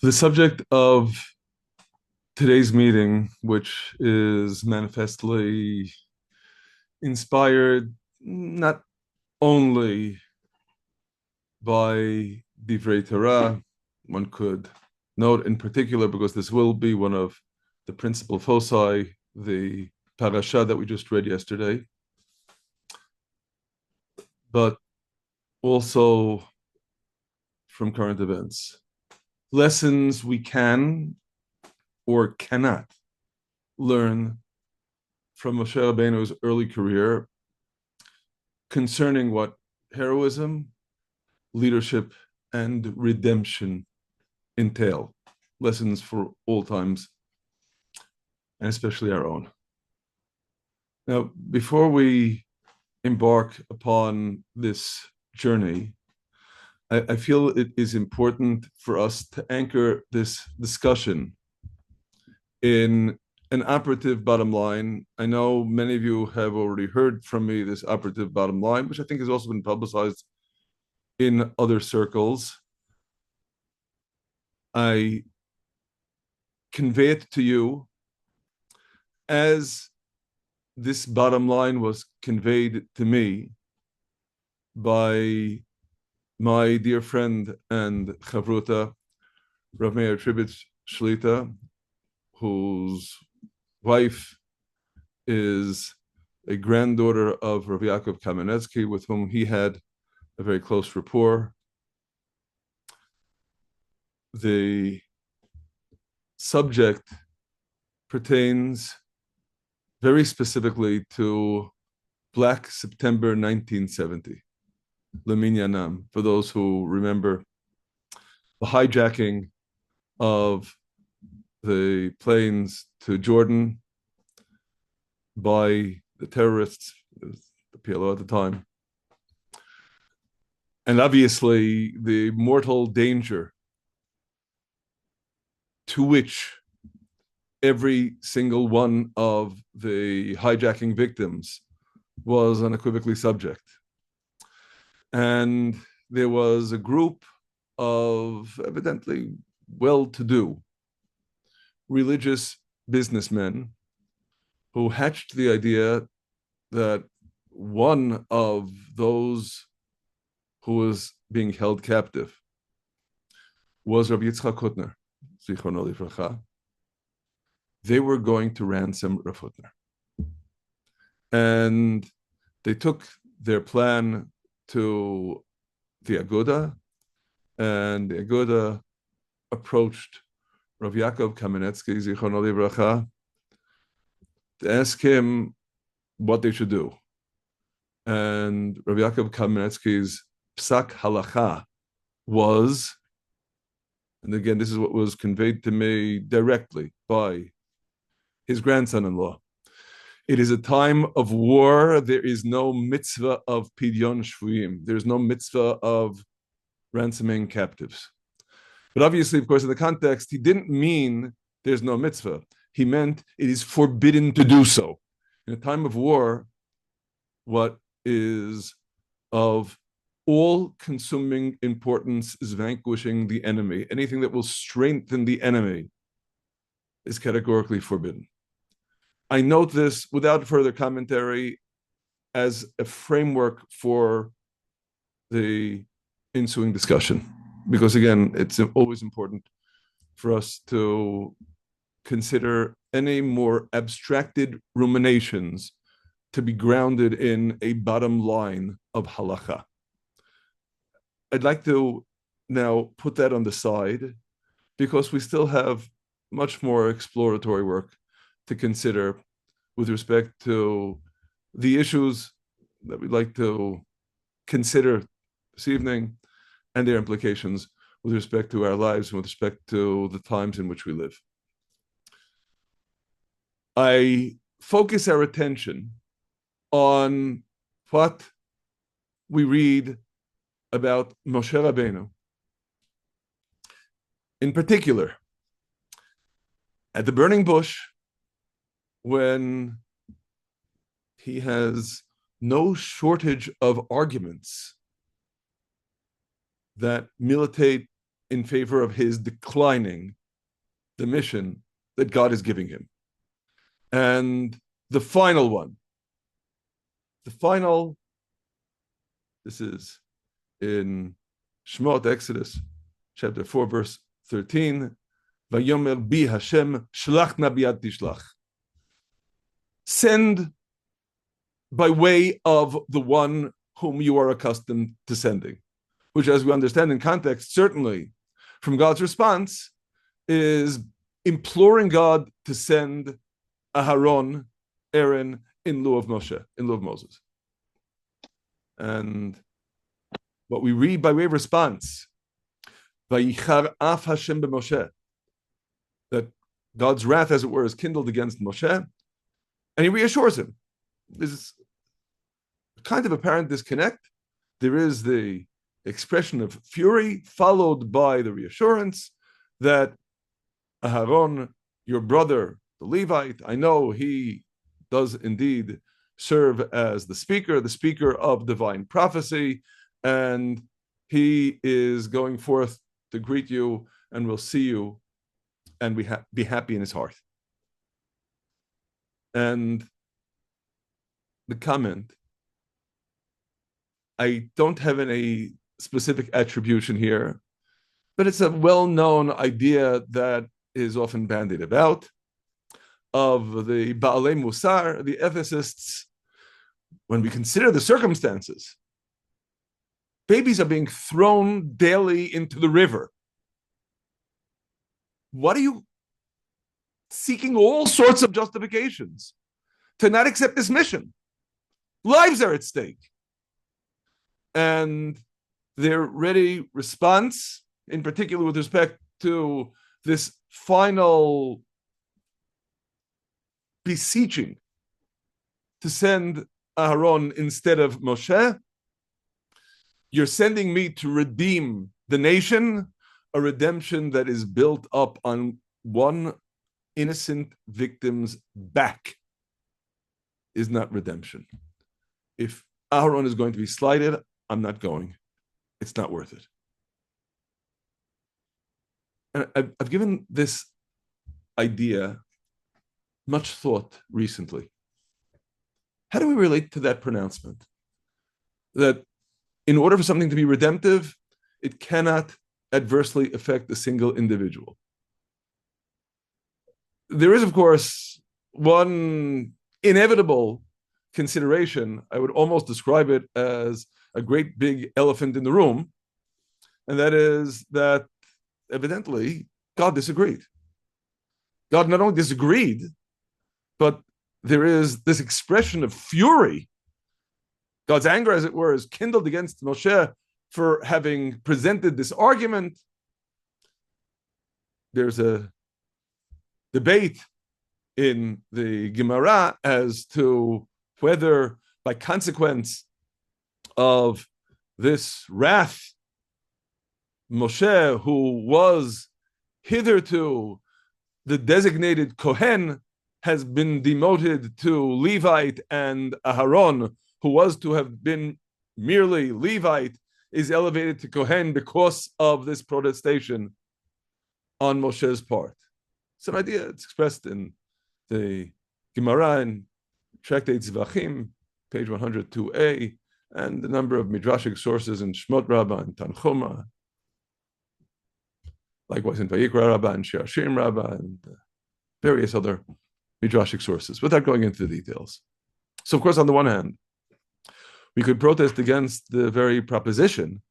The subject of today's meeting, which is manifestly inspired not only by Divrei Torah, one could note in particular, because this will be one of the principal foci, the parasha that we just read yesterday, but also from current events. Lessons we can or cannot learn from Moshe Rabbeinu's early career concerning what heroism, leadership, and redemption entail. Lessons for all times, and especially our own. Now, before we embark upon this journey, I feel it is important for us to anchor this discussion in an operative bottom line. I know many of you have already heard from me this operative bottom line, which I think has also been publicized in other circles. I convey it to you as this bottom line was conveyed to me by my dear friend and chavruta, Rav Meir Tribitz Shlita, whose wife is a granddaughter of Rav Yaakov Kamenetsky, with whom he had a very close rapport. The subject pertains very specifically to Black September 1970, Leminyanam, for those who remember the hijacking of the planes to Jordan by the terrorists, the PLO at the time. And obviously, the mortal danger to which every single one of the hijacking victims was unequivocally subject. And there was a group of evidently well-to-do religious businessmen who hatched the idea that one of those who was being held captive was Rabbi Yitzchak Hutner, Zichrono Livracha. They were going to ransom Rav Hutner. And they took their plan to the Aguda, and the Aguda approached Rav Yaakov Kamenetsky, Zichrono Livracha, to ask him what they should do. And Rav Yaakov Kamenetsky's psak halacha was, and again, this is what was conveyed to me directly by his grandson-in-law. It is a time of war. There is no mitzvah of Pidyon Shevuyim. There is no mitzvah of ransoming captives. But obviously, of course, in the context, he didn't mean there's no mitzvah. He meant it is forbidden to do so. In a time of war, what is of all-consuming importance is vanquishing the enemy. Anything that will strengthen the enemy is categorically forbidden. I note this without further commentary as a framework for the ensuing discussion, because again, it's always important for us to consider any more abstracted ruminations to be grounded in a bottom line of halacha. I'd like to now put that on the side because we still have much more exploratory work to consider with respect to the issues that we'd like to consider this evening and their implications with respect to our lives and with respect to the times in which we live. I focus our attention on what we read about Moshe Rabbeinu. In particular, at the burning bush, when he has no shortage of arguments that militate in favor of his declining the mission that God is giving him. And the final one, this is in Shemot, Exodus, chapter 4, verse 13, Vayomer bi Hashem, shlach na biyad tishlach. Send by way of the one whom you are accustomed to sending, which, as we understand in context, certainly from God's response, is imploring God to send Aaron in lieu of Moshe, in lieu of Moses. And what we read by way of response, Vayichar af Hashem b'Moshe, that God's wrath, as it were, is kindled against Moshe, and he reassures him. There's a kind of apparent disconnect. There is the expression of fury, followed by the reassurance that Aharon, your brother, the Levite, I know he does indeed serve as the speaker of divine prophecy, and he is going forth to greet you and will see you and be happy in his heart. And the comment, I don't have any specific attribution here, but it's a well-known idea that is often bandied about of the Baalei Musar, the ethicists. When we consider the circumstances, babies are being thrown daily into the river. What are you seeking all sorts of justifications to not accept this mission? Lives are at stake. And their ready response, in particular with respect to this final beseeching to send Aaron instead of Moshe, you're sending me to redeem the nation, a redemption that is built up on one innocent victim's back is not redemption. If Aaron is going to be slighted, I'm not going. It's not worth it. And I've given this idea much thought recently. How do we relate to that pronouncement? That in order for something to be redemptive, it cannot adversely affect a single individual. There is, of course, one inevitable consideration. I would almost describe it as a great big elephant in the room, and that is that evidently God disagreed. God not only disagreed, but there is this expression of fury. God's anger, as it were, is kindled against Moshe for having presented this argument. There's a debate in the Gemara as to whether, by consequence of this wrath, Moshe, who was hitherto the designated Kohen, has been demoted to Levite, and Aharon, who was to have been merely Levite, is elevated to Kohen because of this protestation on Moshe's part. It's an idea. It's expressed in the Gemara in Tractate Zvachim, page 102a, and a number of midrashic sources in Shmot Rabbah and Tanchuma, likewise in Vayikra Rabbah and Shir Hashirim Rabbah, and various other midrashic sources, without going into the details. So, of course, on the one hand, we could protest against the very proposition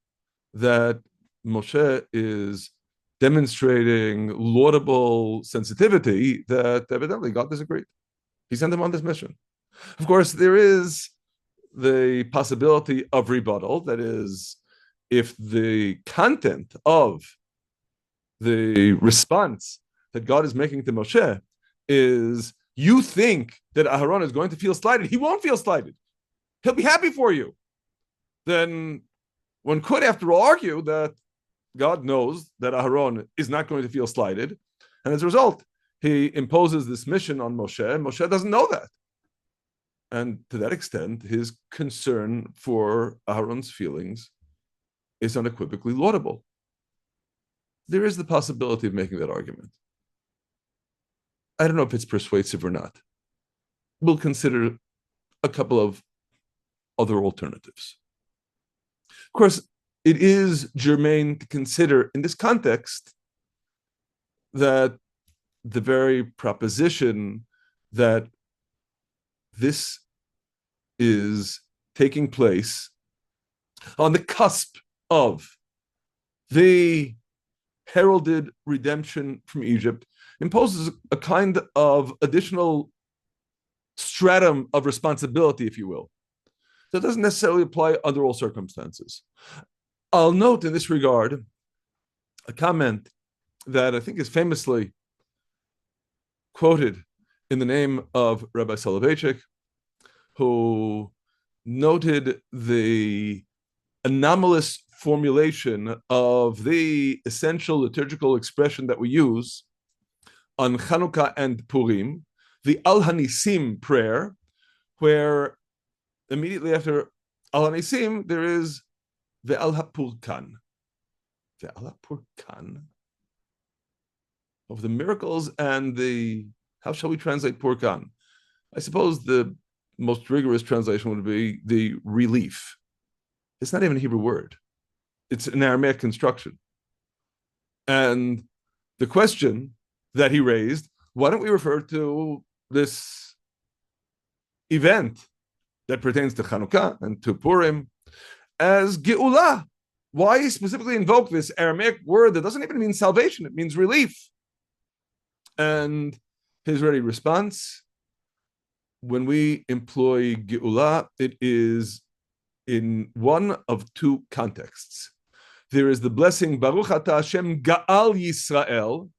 that Moshe is demonstrating laudable sensitivity that evidently God disagreed. He sent him on this mission. Of course, there is the possibility of rebuttal. That is, if the content of the response that God is making to Moshe is, you think that Aharon is going to feel slighted. He won't feel slighted. He'll be happy for you. Then one could, after all, argue that God knows that Aharon is not going to feel slighted. And as a result, he imposes this mission on Moshe. Moshe doesn't know that. And to that extent, his concern for Aharon's feelings is unequivocally laudable. there is the possibility of making that argument. I don't know if it's persuasive or not. We'll consider a couple of other alternatives. Of course, it is germane to consider in this context that the very proposition that this is taking place on the cusp of the heralded redemption from Egypt imposes a kind of additional stratum of responsibility, if you will. So it doesn't necessarily apply under all circumstances. I'll note in this regard a comment that I think is famously quoted in the name of Rabbi Soloveitchik, who noted the anomalous formulation of the essential liturgical expression that we use on Chanukah and Purim, the Al Hanisim prayer, where immediately after Al Hanisim there is Ve'al HaPurkan. Ve'al HaPurkan of the miracles and the, how shall we translate Purkan? I suppose the most rigorous translation would be the relief. It's not even a Hebrew word. It's an Aramaic construction. And the question that he raised, why don't we refer to this event that pertains to Chanukah and to Purim as Geulah? Why specifically invoke this Aramaic word that doesn't even mean salvation, it means relief? And his ready response, when we employ Geulah, it is in one of two contexts. There is the blessing, Baruch Atah Hashem Ga'al Yisrael,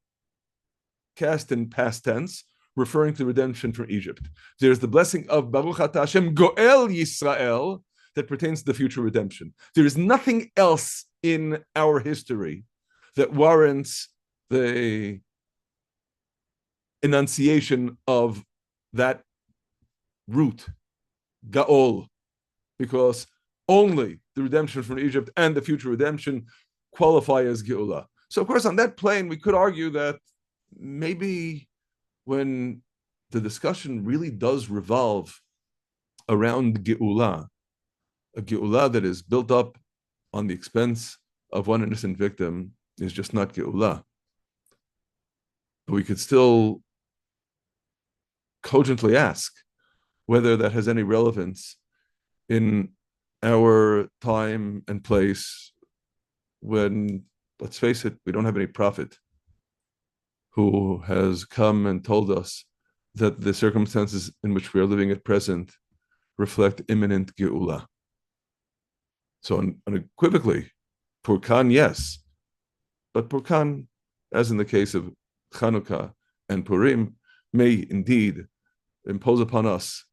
cast in past tense, referring to redemption from Egypt. There's the blessing of Baruch Atah Hashem Go'el Yisrael, that pertains to the future redemption. There is nothing else in our history that warrants the enunciation of that root, Ga'ol, because only the redemption from Egypt and the future redemption qualify as Geulah. So, of course, on that plane, we could argue that maybe when the discussion really does revolve around Geulah, a Geulah that is built up on the expense of one innocent victim is just not Geulah. But we could still cogently ask whether that has any relevance in our time and place when, let's face it, we don't have any prophet who has come and told us that the circumstances in which we are living at present reflect imminent Geulah. So unequivocally, Purkan, yes, but Purkan, as in the case of Chanukah and Purim, may indeed impose upon us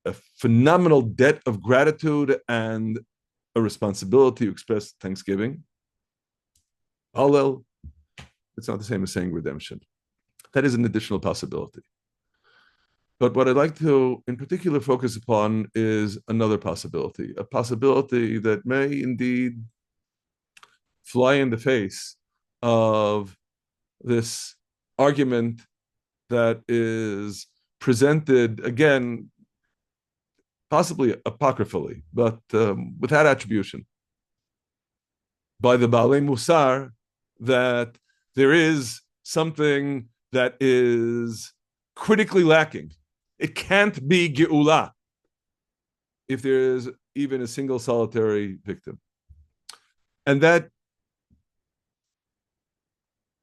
a phenomenal debt of gratitude and a responsibility to express thanksgiving. Hallel, it's not the same as saying redemption. That is an additional possibility. But what I'd like to, in particular, focus upon is another possibility, a possibility that may indeed fly in the face of this argument that is presented, again, possibly apocryphally, but without attribution, by the Baalei Musar, that there is something that is critically lacking. It can't be Geulah if there is even a single solitary victim. And that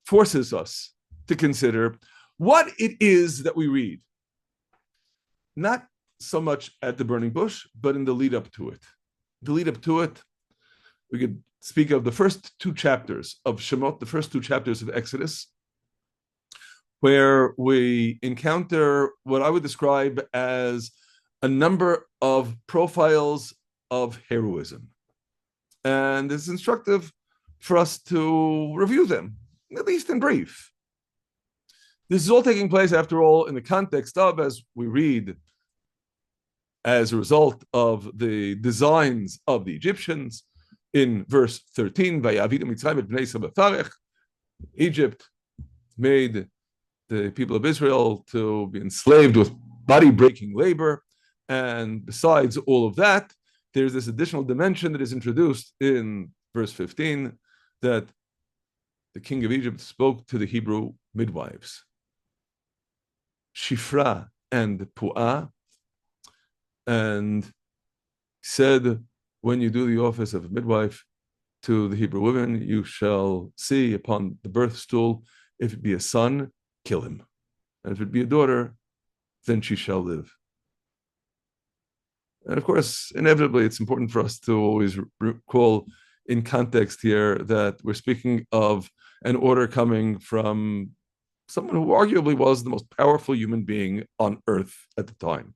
forces us to consider what it is that we read, not so much at the burning bush, but in the lead up to it. The lead up to it, we could speak of the first two chapters of Shemot, the first two chapters of Exodus, where we encounter what I would describe as a number of profiles of heroism. And it's instructive for us to review them, at least in brief. This is all taking place, after all, in the context of, as we read, as a result of the designs of the Egyptians in verse 13, Egypt made the people of Israel to be enslaved with body-breaking labor. And besides all of that, there's this additional dimension that is introduced in verse 15, that the king of Egypt spoke to the Hebrew midwives, Shifra and Pu'ah, and said, when you do the office of a midwife to the Hebrew women, you shall see upon the birth stool, if it be a son, kill him. And if it be a daughter, then she shall live. And of course, inevitably, it's important for us to always recall in context here that we're speaking of an order coming from someone who arguably was the most powerful human being on earth at the time.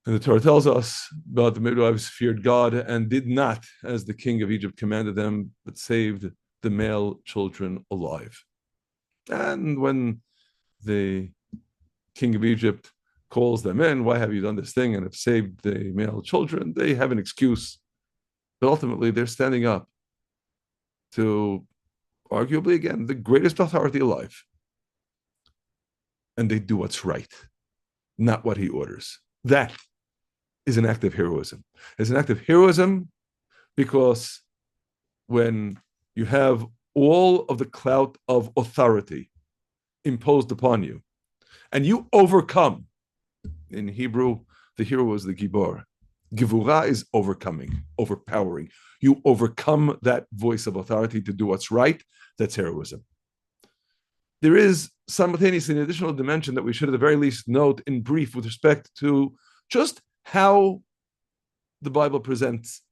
And the Torah tells us about the midwives feared God and did not, as the king of Egypt commanded them, but saved the male children alive. And when the king of Egypt calls them in, why have you done this thing and have saved the male children? They have an excuse, but ultimately they're standing up to arguably, again, the greatest authority alive. And they do what's right, not what he orders. That is an act of heroism. It's an act of heroism because when you have all of the clout of authority imposed upon you, and you overcome, in Hebrew, the hero is the gibor. Givura is overcoming, overpowering. You overcome that voice of authority to do what's right. That's heroism. There is simultaneously an additional dimension that we should at the very least note in brief with respect to just how the Bible presents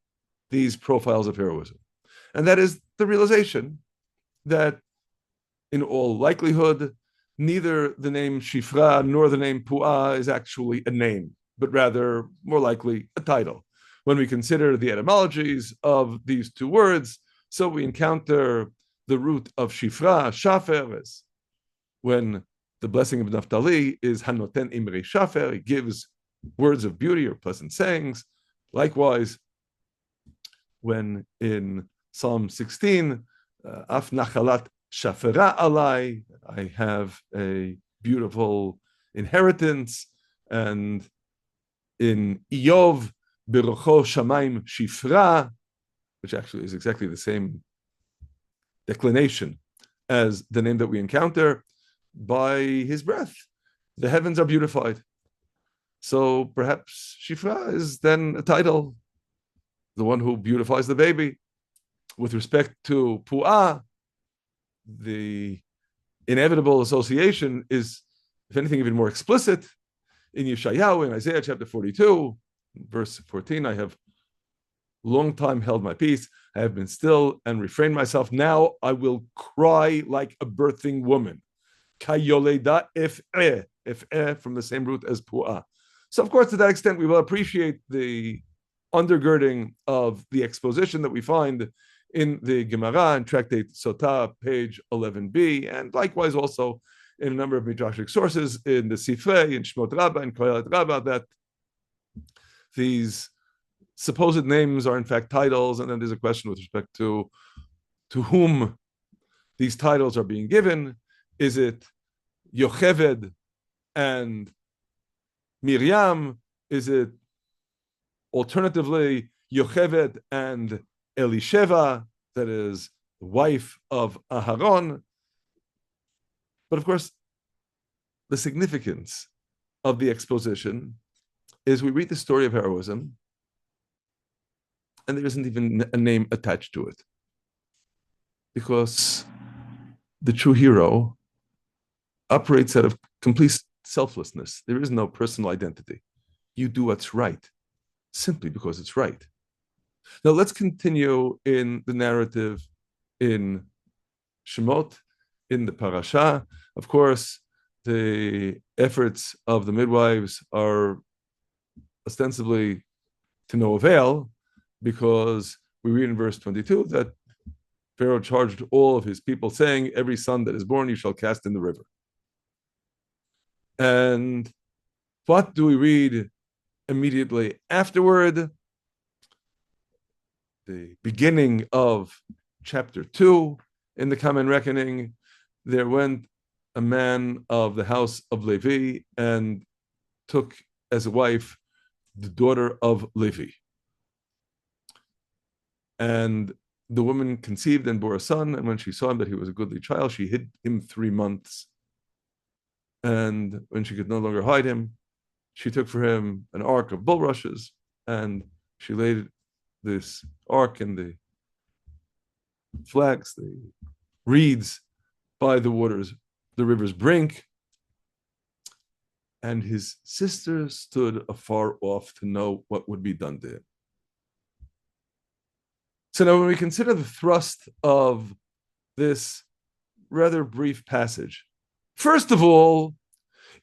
these profiles of heroism. And that is the realization that in all likelihood, neither the name Shifra nor the name Pu'ah is actually a name, but rather, more likely, a title. When we consider the etymologies of these two words, so we encounter the root of Shifra, Shafer, when the blessing of Naphtali is Hanoten Imri Shafer, he gives words of beauty or pleasant sayings. Likewise, when in Psalm 16, Af Nachalat Shafera Alai, I have a beautiful inheritance, and in Iyov, Berocho Shamaim Shifra, which actually is exactly the same declination as the name that we encounter, by his breath, the heavens are beautified. So perhaps Shifra is then a title, the one who beautifies the baby. With respect to Pu'ah, the inevitable association is, if anything, even more explicit. In Yeshayahu, in Isaiah chapter 42, verse 14, I have long time held my peace. I have been still and refrained myself. Now I will cry like a birthing woman. Kayoleda ef'eh, from the same root as Pu'ah. So, of course, to that extent, we will appreciate the undergirding of the exposition that we find in the Gemara and Tractate Sotah, page 11b, and likewise also in a number of midrashic sources in the Sifrei, in Shmot Rabbah, and Kohelet Rabbah, that these supposed names are in fact titles, and then there's a question with respect to whom these titles are being given. Is it Yocheved and Miriam? Is it alternatively Yocheved and Elisheva, that is the wife of Aharon? But of course, the significance of the exposition is we read the story of heroism, and there isn't even a name attached to it. Because the true hero operates out of complete selflessness. There is no personal identity. You do what's right simply because it's right. Now let's continue in the narrative in Shemot, in the parasha. Of course, the efforts of the midwives are ostensibly to no avail, because we read in verse 22 that Pharaoh charged all of his people, saying, every son that is born you shall cast in the river. And what do we read immediately afterward? The beginning of chapter 2, in the common reckoning, there went a man of the house of Levi and took as a wife the daughter of Levi. And the woman conceived and bore a son, and when she saw him that he was a goodly child, she hid him 3 months. And when she could no longer hide him, she took for him an ark of bulrushes, and she laid this ark in the flags, the reeds by the river's brink. And his sister stood afar off to know what would be done to him. So now when we consider the thrust of this rather brief passage, first of all,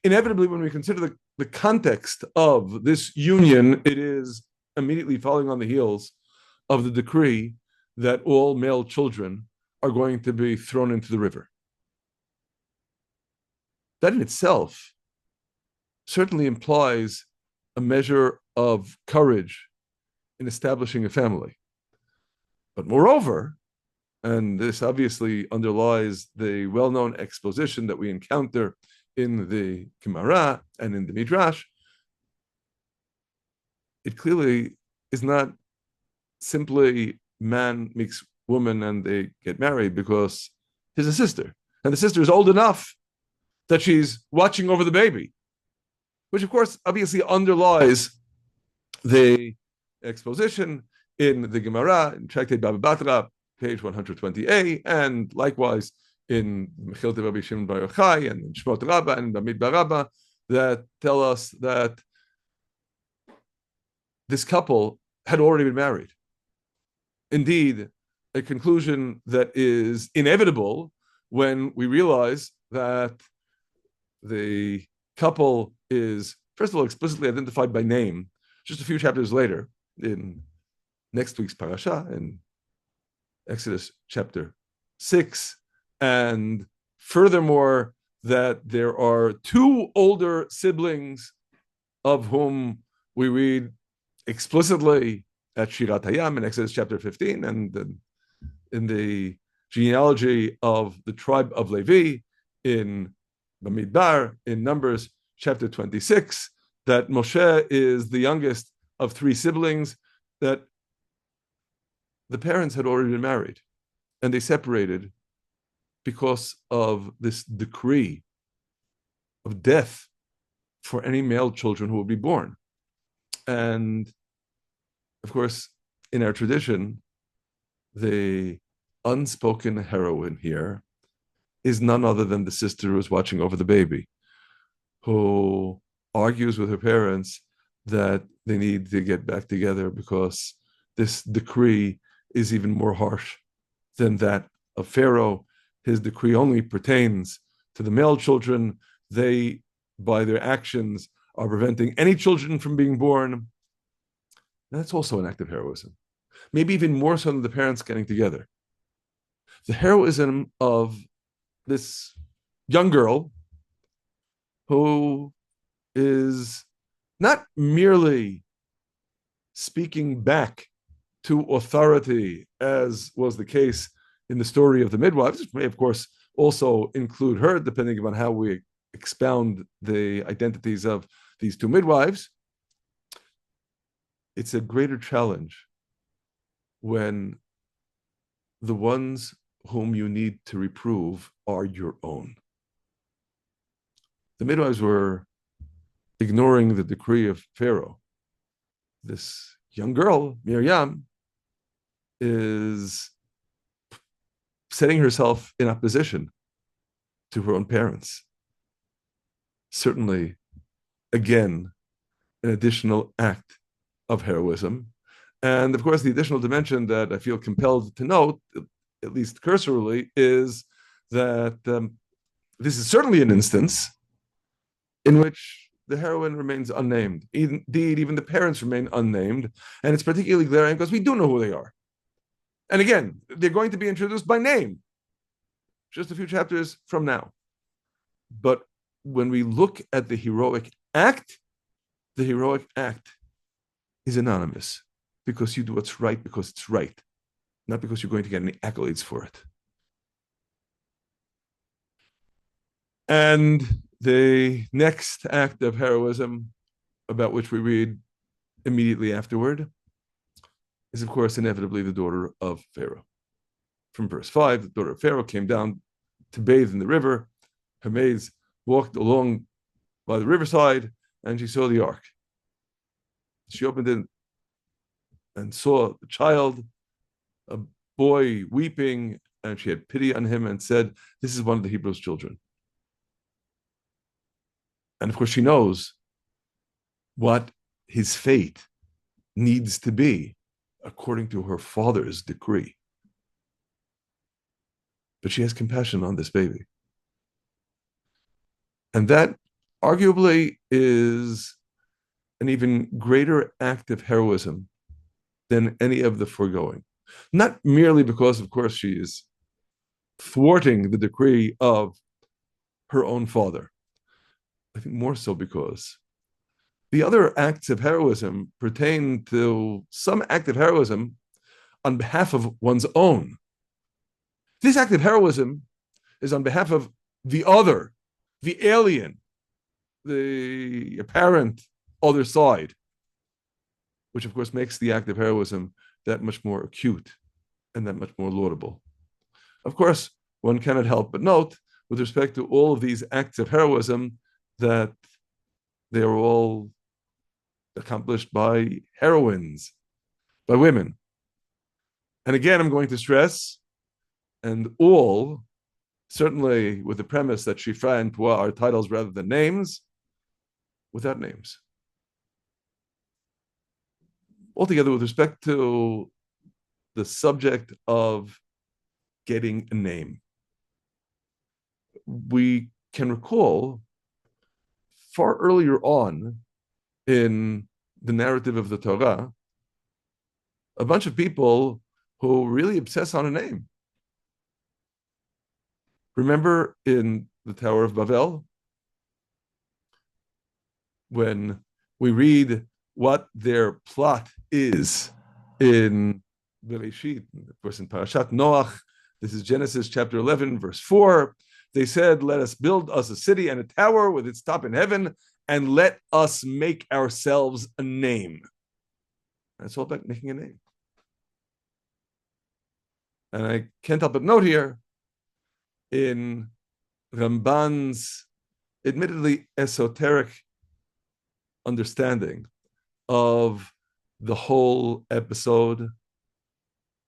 inevitably when we consider the context of this union, it is immediately following on the heels of the decree that all male children are going to be thrown into the river. That in itself certainly implies a measure of courage in establishing a family. But moreover, and this obviously underlies the well-known exposition that we encounter in the Gemara and in the Midrash, it clearly is not simply man meets woman and they get married because he's a sister. And the sister is old enough that she's watching over the baby, which of course obviously underlies the exposition in the Gemara, in Tractate Baba Batra, page 120a, and likewise in Mechilta Rabbi Shimon Bar Yochai and in Shmot Rabbah and Bamidbar Rabbah, that tell us that this couple had already been married. Indeed, a conclusion that is inevitable when we realize that the couple is, first of all, explicitly identified by name just a few chapters later in next week's parasha, in Exodus chapter 6, and furthermore, that there are 2 older siblings of whom we read explicitly at Shirat Hayam in Exodus chapter 15, and in the genealogy of the tribe of Levi in Bamidbar, in Numbers chapter 26, that Mosheh is the youngest of 3 siblings, that the parents had already been married, and they separated because of this decree of death for any male children who would be born. And of course, in our tradition, the unspoken heroine here is none other than the sister who is watching over the baby, who argues with her parents that they need to get back together because this decree is even more harsh than that of Pharaoh. His decree only pertains to the male children. They, by their actions, are preventing any children from being born. And that's also an act of heroism, maybe even more so than the parents getting together. The heroism of this young girl who is not merely speaking back to authority, as was the case in the story of the midwives, which may, of course, also include her, depending on how we expound the identities of these 2 midwives. It's a greater challenge when the ones whom you need to reprove are your own. The midwives were ignoring the decree of Pharaoh. This young girl, Miriam, is setting herself in opposition to her own parents. Certainly, again, an additional act of heroism. And of course, the additional dimension that I feel compelled to note, at least cursorily, is that this is certainly an instance in which the heroine remains unnamed. Indeed, even the parents remain unnamed. And it's particularly glaring because we do know who they are. And again, they're going to be introduced by name just a few chapters from now. But when we look at the heroic act is anonymous because you do what's right because it's right, not because you're going to get any accolades for it. And the next act of heroism, about which we read immediately afterward, is, of course, inevitably the daughter of Pharaoh. From verse 5, the daughter of Pharaoh came down to bathe in the river. Her maids walked along by the riverside, and she saw the ark. She opened it and saw the child, a boy weeping, and she had pity on him and said, "This is one of the Hebrews' children." And of course, she knows what his fate needs to be according to her father's decree. But she has compassion on this baby. And that arguably is an even greater act of heroism than any of the foregoing. Not merely because, of course, she is thwarting the decree of her own father. I think more so because the other acts of heroism pertain to some act of heroism on behalf of one's own. This act of heroism is on behalf of the other, the alien, the apparent other side, which of course makes the act of heroism that much more acute and that much more laudable. Of course, one cannot help but note, with respect to all of these acts of heroism, that they are all accomplished by heroines, by women. And again, I'm going to stress, and all, certainly with the premise that Shifra and Pua are titles rather than names, without names. Altogether, with respect to the subject of getting a name, we can recall far earlier on in the narrative of the Torah, a bunch of people who really obsess on a name. Remember in the Tower of Babel, when we read what their plot is in Bereshit, of course in Parashat Noach, this is Genesis chapter 11, verse 4, they said, "Let us build us a city and a tower with its top in heaven, and let us make ourselves a name." That's all about making a name. And I can't help but note here, in Ramban's admittedly esoteric understanding of the whole episode,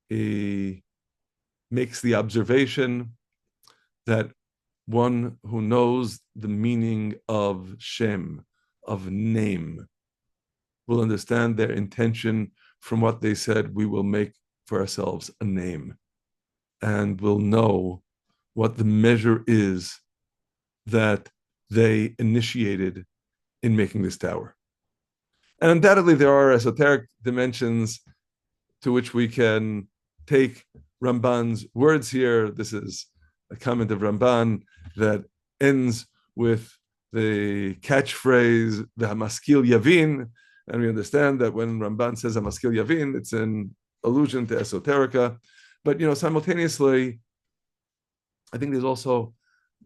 he makes the observation that one who knows the meaning of Shem, of name, will understand their intention from what they said, "We will make for ourselves a name," and will know what the measure is that they initiated in making this tower. And undoubtedly, there are esoteric dimensions to which we can take Ramban's words here. This is a comment of Ramban that ends with the catchphrase, "V'hamaskil yavin," and we understand that when Ramban says "hamaskil yavin," it's an allusion to esoterica. But simultaneously, I think there's also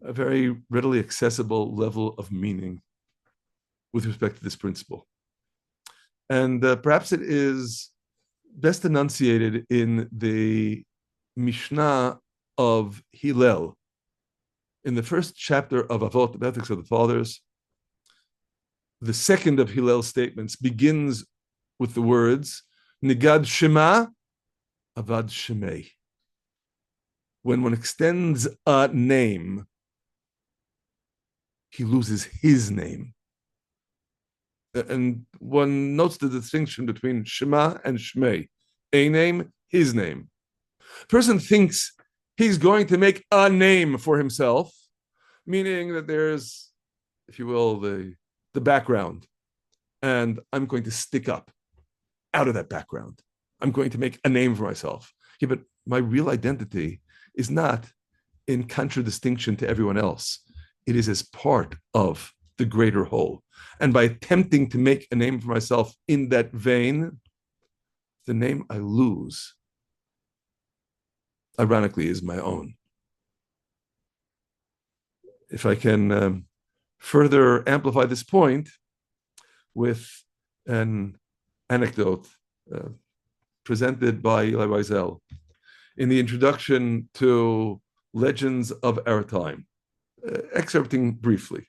a very readily accessible level of meaning with respect to this principle. And perhaps it is best enunciated in the Mishnah of Hillel, in the first chapter of Avot, the Ethics of the Fathers. The second of Hillel's statements begins with the words, "Nigad Shema, Avad Shemei." When one extends a name, he loses his name. And one notes the distinction between Shema and Shmei. A name, his name. Person thinks he's going to make a name for himself, meaning that there's, if you will, the background, and I'm going to stick up out of that background. I'm going to make a name for myself. Yeah, but my real identity is not in contradistinction to everyone else. It is as part of the greater whole. And by attempting to make a name for myself in that vein, the name I lose, ironically, is my own. if I can further amplify this point with an anecdote presented by Eli Wiesel in the introduction to Legends of Our Time, excerpting briefly.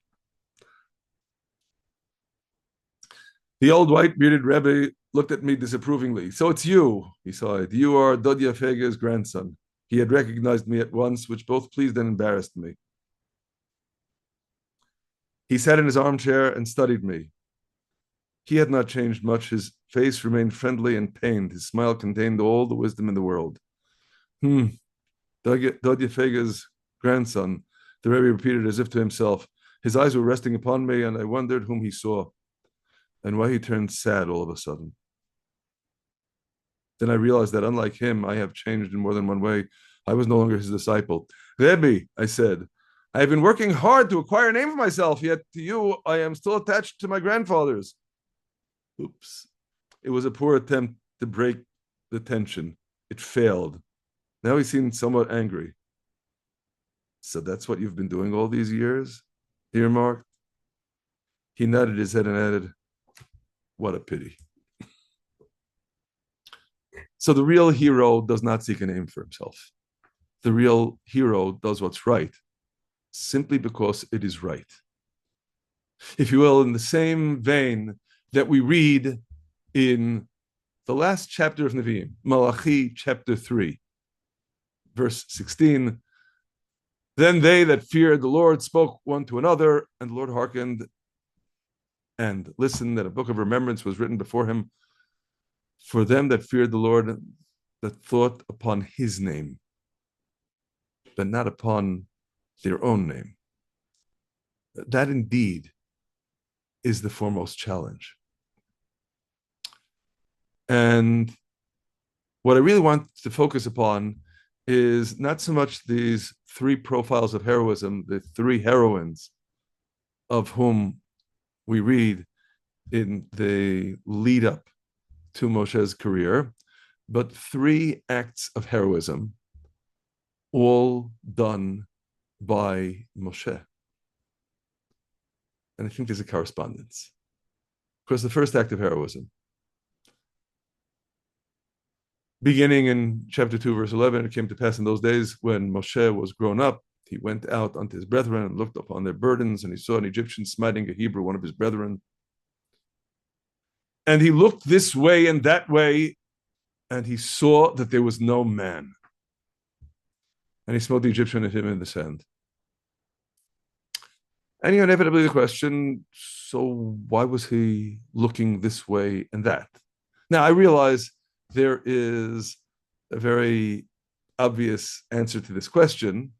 The old white-bearded Rebbe looked at me disapprovingly. So it's you, he sighed. You are Dodya Fege's grandson. He had recognized me at once, which both pleased and embarrassed me. He sat in his armchair and studied me. He had not changed much. His face remained friendly and pained. His smile contained all the wisdom in the world. Dodya Fege's grandson, the Rebbe repeated as if to himself. His eyes were resting upon me, and I wondered whom he saw and why he turned sad all of a sudden. Then I realized that unlike him, I have changed in more than one way. I was no longer his disciple. Rebbe, I said, I have been working hard to acquire a name for myself, yet to you, I am still attached to my grandfather's. Oops. It was a poor attempt to break the tension. It failed. Now he seemed somewhat angry. So that's what you've been doing all these years? He remarked. He nodded his head and added, what a pity. So the real hero does not seek a name for himself. The real hero does what's right, simply because it is right. If you will, in the same vein that we read in the last chapter of Nevi'im, Malachi chapter 3, verse 16, then they that feared the Lord spoke one to another, and the Lord hearkened and listened, that a book of remembrance was written before him for them that feared the Lord, that thought upon his name, but not upon their own name. That indeed is the foremost challenge. And what I really want to focus upon is not so much these three profiles of heroism, the three heroines of whom we read in the lead up to Mosheh's career, but three acts of heroism, all done by Mosheh. And I think there's a correspondence. Of course, the first act of heroism, beginning in chapter 2, verse 11, it came to pass in those days when Mosheh was grown up, he went out unto his brethren and looked upon their burdens, and he saw an Egyptian smiting a Hebrew, one of his brethren. And he looked this way and that way, and he saw that there was no man. And he smote the Egyptian and hit him in the sand. And inevitably the question, so why was he looking this way and that? Now, I realize there is a very obvious answer to this question,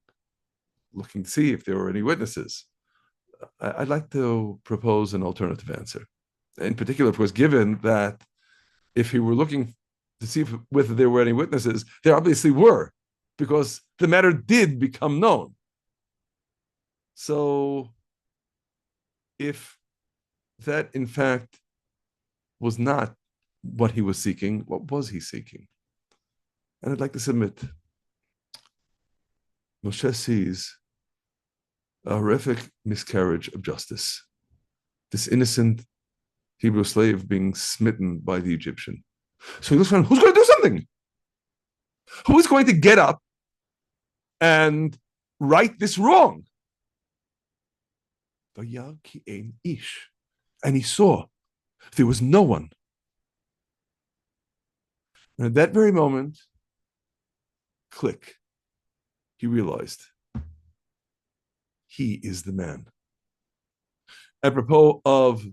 looking to see if there were any witnesses. I'd like to propose an alternative answer. In particular, of course, given that if he were looking to see whether there were any witnesses, there obviously were, because the matter did become known. So if that, in fact, was not what he was seeking, what was he seeking? And I'd like to submit. Mosheh sees a horrific miscarriage of justice. This innocent Hebrew slave being smitten by the Egyptian. So he looks around, who's going to do something? Who is going to get up and right this wrong? And he saw there was no one. And at that very moment, click, he realized he is the man. Apropos of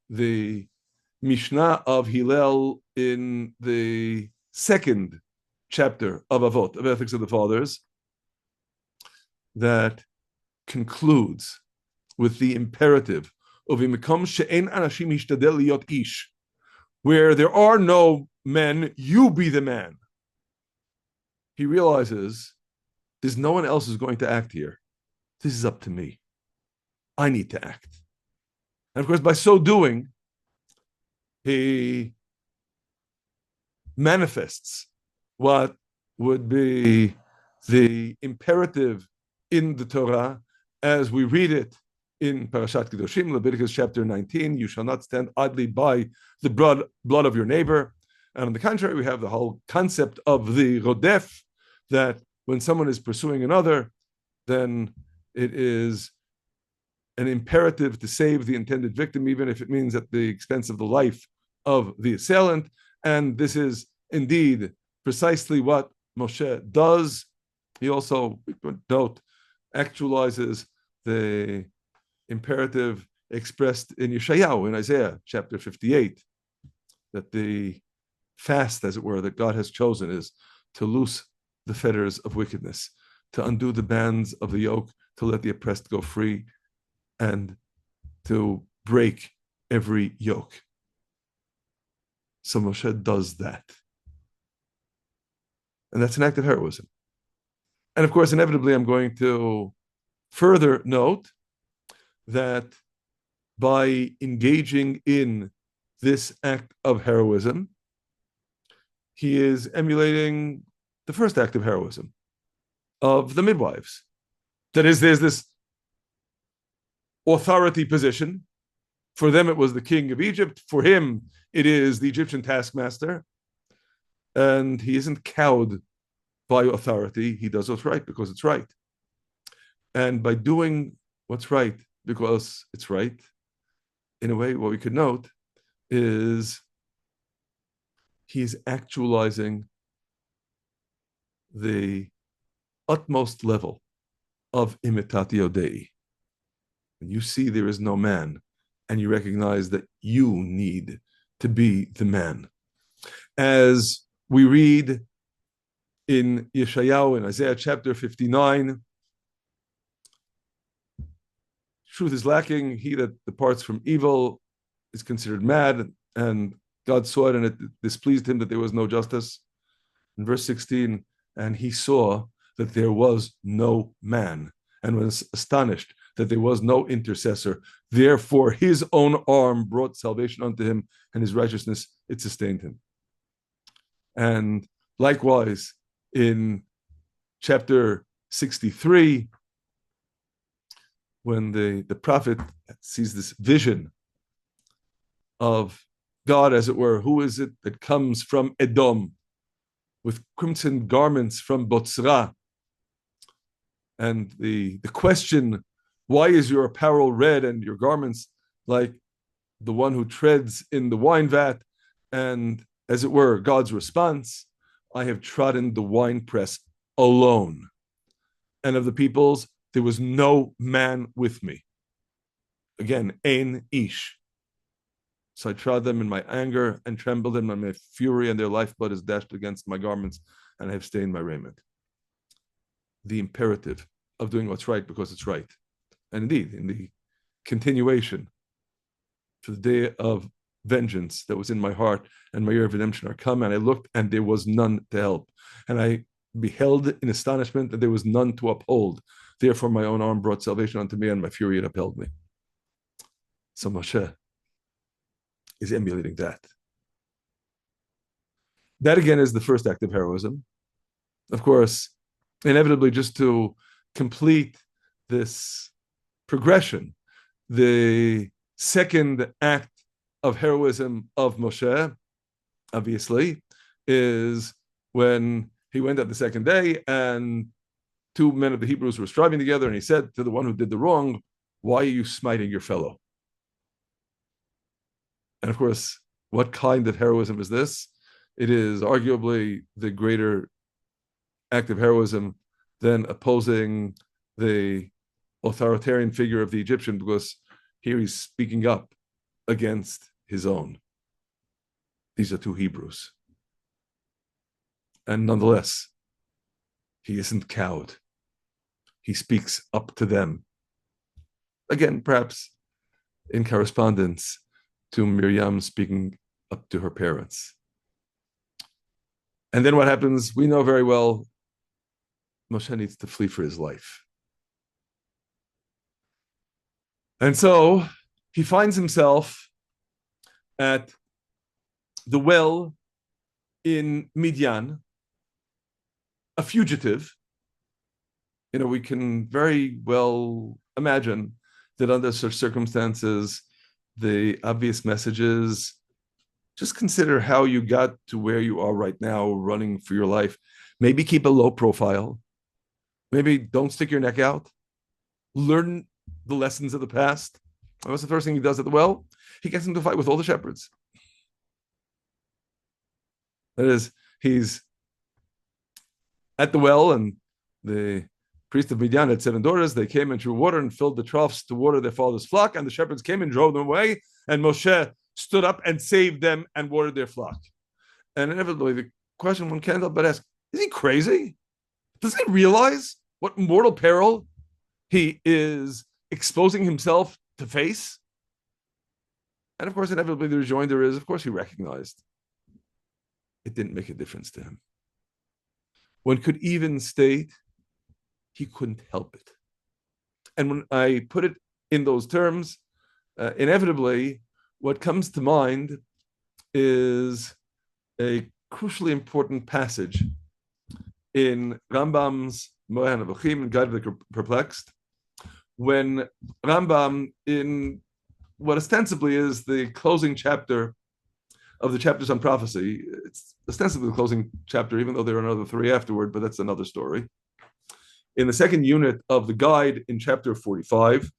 the Mishnah of Hillel in the second chapter of Avot, of Ethics of the Fathers, that concludes with the imperative of imikom she'en anashim hishtadel liot ish, where there are no men, you be the man. He realizes there's no one else who's going to act here. This is up to me. I need to act. And of course, by so doing, he manifests what would be the imperative in the Torah as we read it in Parashat Kedoshim, Leviticus chapter 19, you shall not stand idly by the blood of your neighbor. And on the contrary, we have the whole concept of the rodef, that when someone is pursuing another, then it is an imperative to save the intended victim, even if it means at the expense of the life of the assailant. And this is indeed precisely what Mosheh does. He also, note, actualizes the imperative expressed in Yeshayahu, in Isaiah chapter 58, that the fast, as it were, that God has chosen is to loose the fetters of wickedness, to undo the bands of the yoke, to let the oppressed go free, and to break every yoke. So Moshe does that. And that's an act of heroism. And of course, inevitably, I'm going to further note that by engaging in this act of heroism, he is emulating the first act of heroism of the midwives. That is, there's this authority position. For them, it was the king of Egypt. For him, it is the Egyptian taskmaster. And he isn't cowed by authority. He does what's right because it's right. And by doing what's right because it's right, in a way, what we could note is he's actualizing the utmost level of imitatio Dei. When you see there is no man, and you recognize that you need to be the man. As we read in Yeshayahu, in Isaiah chapter 59, truth is lacking. He that departs from evil is considered mad, and God saw it, and it displeased him that there was no justice. In verse 16, and he saw that there was no man, and was astonished that there was no intercessor. Therefore, his own arm brought salvation unto him, and his righteousness, it sustained him. And likewise, in chapter 63, when the prophet sees this vision of God, as it were, who is it that comes from Edom with crimson garments from Botzra? And the question, why is your apparel red and your garments like the one who treads in the wine vat? And as it were, God's response, I have trodden the winepress alone. And of the peoples, there was no man with me. Again, ein ish. So I trod them in my anger and trembled in my fury, and their lifeblood is dashed against my garments, and I have stained my raiment. The imperative of doing what's right because it's right. And indeed, in the continuation for the day of vengeance that was in my heart and my year of redemption are come, and I looked, and there was none to help. And I beheld in astonishment that there was none to uphold. Therefore, my own arm brought salvation unto me, and my fury had upheld me. So Mosheh is emulating that. That again is the first act of heroism. Of course, inevitably, just to complete this progression, the second act of heroism of Mosheh, obviously, is when he went out the second day and two men of the Hebrews were striving together, and he said to the one who did the wrong, why are you smiting your fellow? And of course, what kind of heroism is this? It is arguably the greater act of heroism than opposing the authoritarian figure of the Egyptian, because here he's speaking up against his own. These are two Hebrews. And nonetheless, he isn't cowed. He speaks up to them. Again, perhaps in correspondence to Miriam speaking up to her parents. And then what happens, we know very well, Mosheh needs to flee for his life. And so he finds himself at the well in Pidyon, a fugitive, we can very well imagine that under such circumstances, the obvious message is just consider how you got to where you are right now, running for your life. Maybe keep a low profile. Maybe don't stick your neck out. Learn the lessons of the past. What's the first thing he does at the well? He gets into a fight with all the shepherds. That is, he's at the well, and the priest of Pidyon had 7 daughters. They came and drew water and filled the troughs to water their father's flock, and the shepherds came and drove them away, and Mosheh stood up and saved them and watered their flock. And inevitably, the question one can't help but ask, is he crazy? Does he realize what mortal peril he is exposing himself to face? And of course, inevitably, the rejoinder is, of course, he recognized it didn't make a difference to him. One could even state he couldn't help it. And when I put it in those terms, inevitably, what comes to mind is a crucially important passage in Rambam's Moreh HaNevuchim, Guide of the Perplexed, when Rambam, in what ostensibly is the closing chapter of the chapters on prophecy, it's ostensibly the closing chapter, even though there are another 3 afterward, but that's another story. In the second unit of the guide, in chapter 45,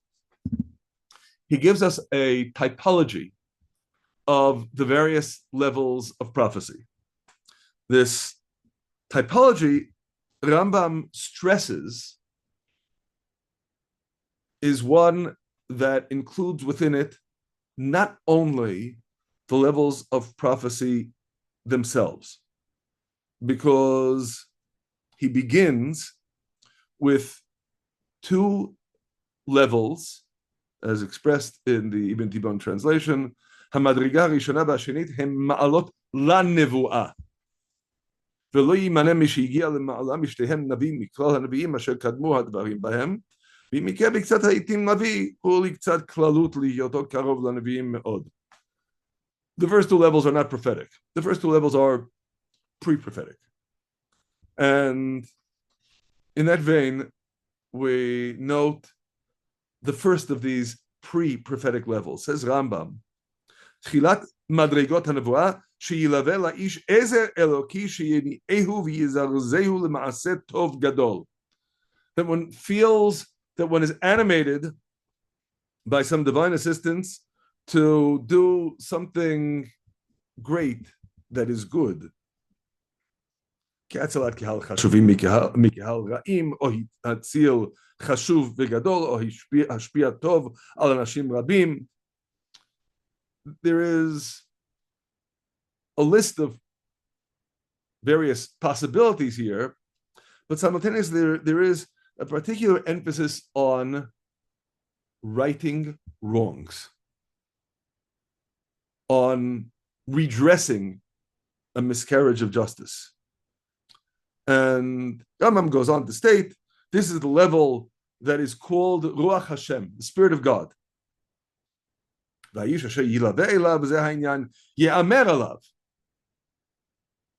he gives us a typology of the various levels of prophecy. This typology, Rambam stresses, is one that includes within it not only the levels of prophecy themselves, because he begins with 2 levels, as expressed in the Ibn Tibon translation. Hamadriga rishona b'ashenit hem ma'alot lanevuah, v'lo yimaneh mi shehigia lema'ala mishlehem navi miklal hanaviim asher kadmu hadvarim bahem, v'imikeh b'ktzat ha'itim navi hu liktzat klalut lihiyoto karov lanaviim me'od. The first 2 levels are not prophetic. The first 2 levels are pre-prophetic. And in that vein, we note the first of these pre-prophetic levels. Says Rambam, Tchilat madregot hanevuah sheyilaveh la'ish ezer eloki sheyeni'ehu v'yizarzehu lema'aseh tov gadol. That one feels that one is animated by some divine assistance to do something great that is good. כהצלת קהל חשובים מקהל רעים, או להציל חשוב וגדול, או השפיע טוב על אנשים רבים. There is a list of various possibilities here, but simultaneously there is a particular emphasis on righting wrongs, on redressing a miscarriage of justice. And Rambam goes on to state, this is the level that is called Ruach Hashem, the Spirit of God.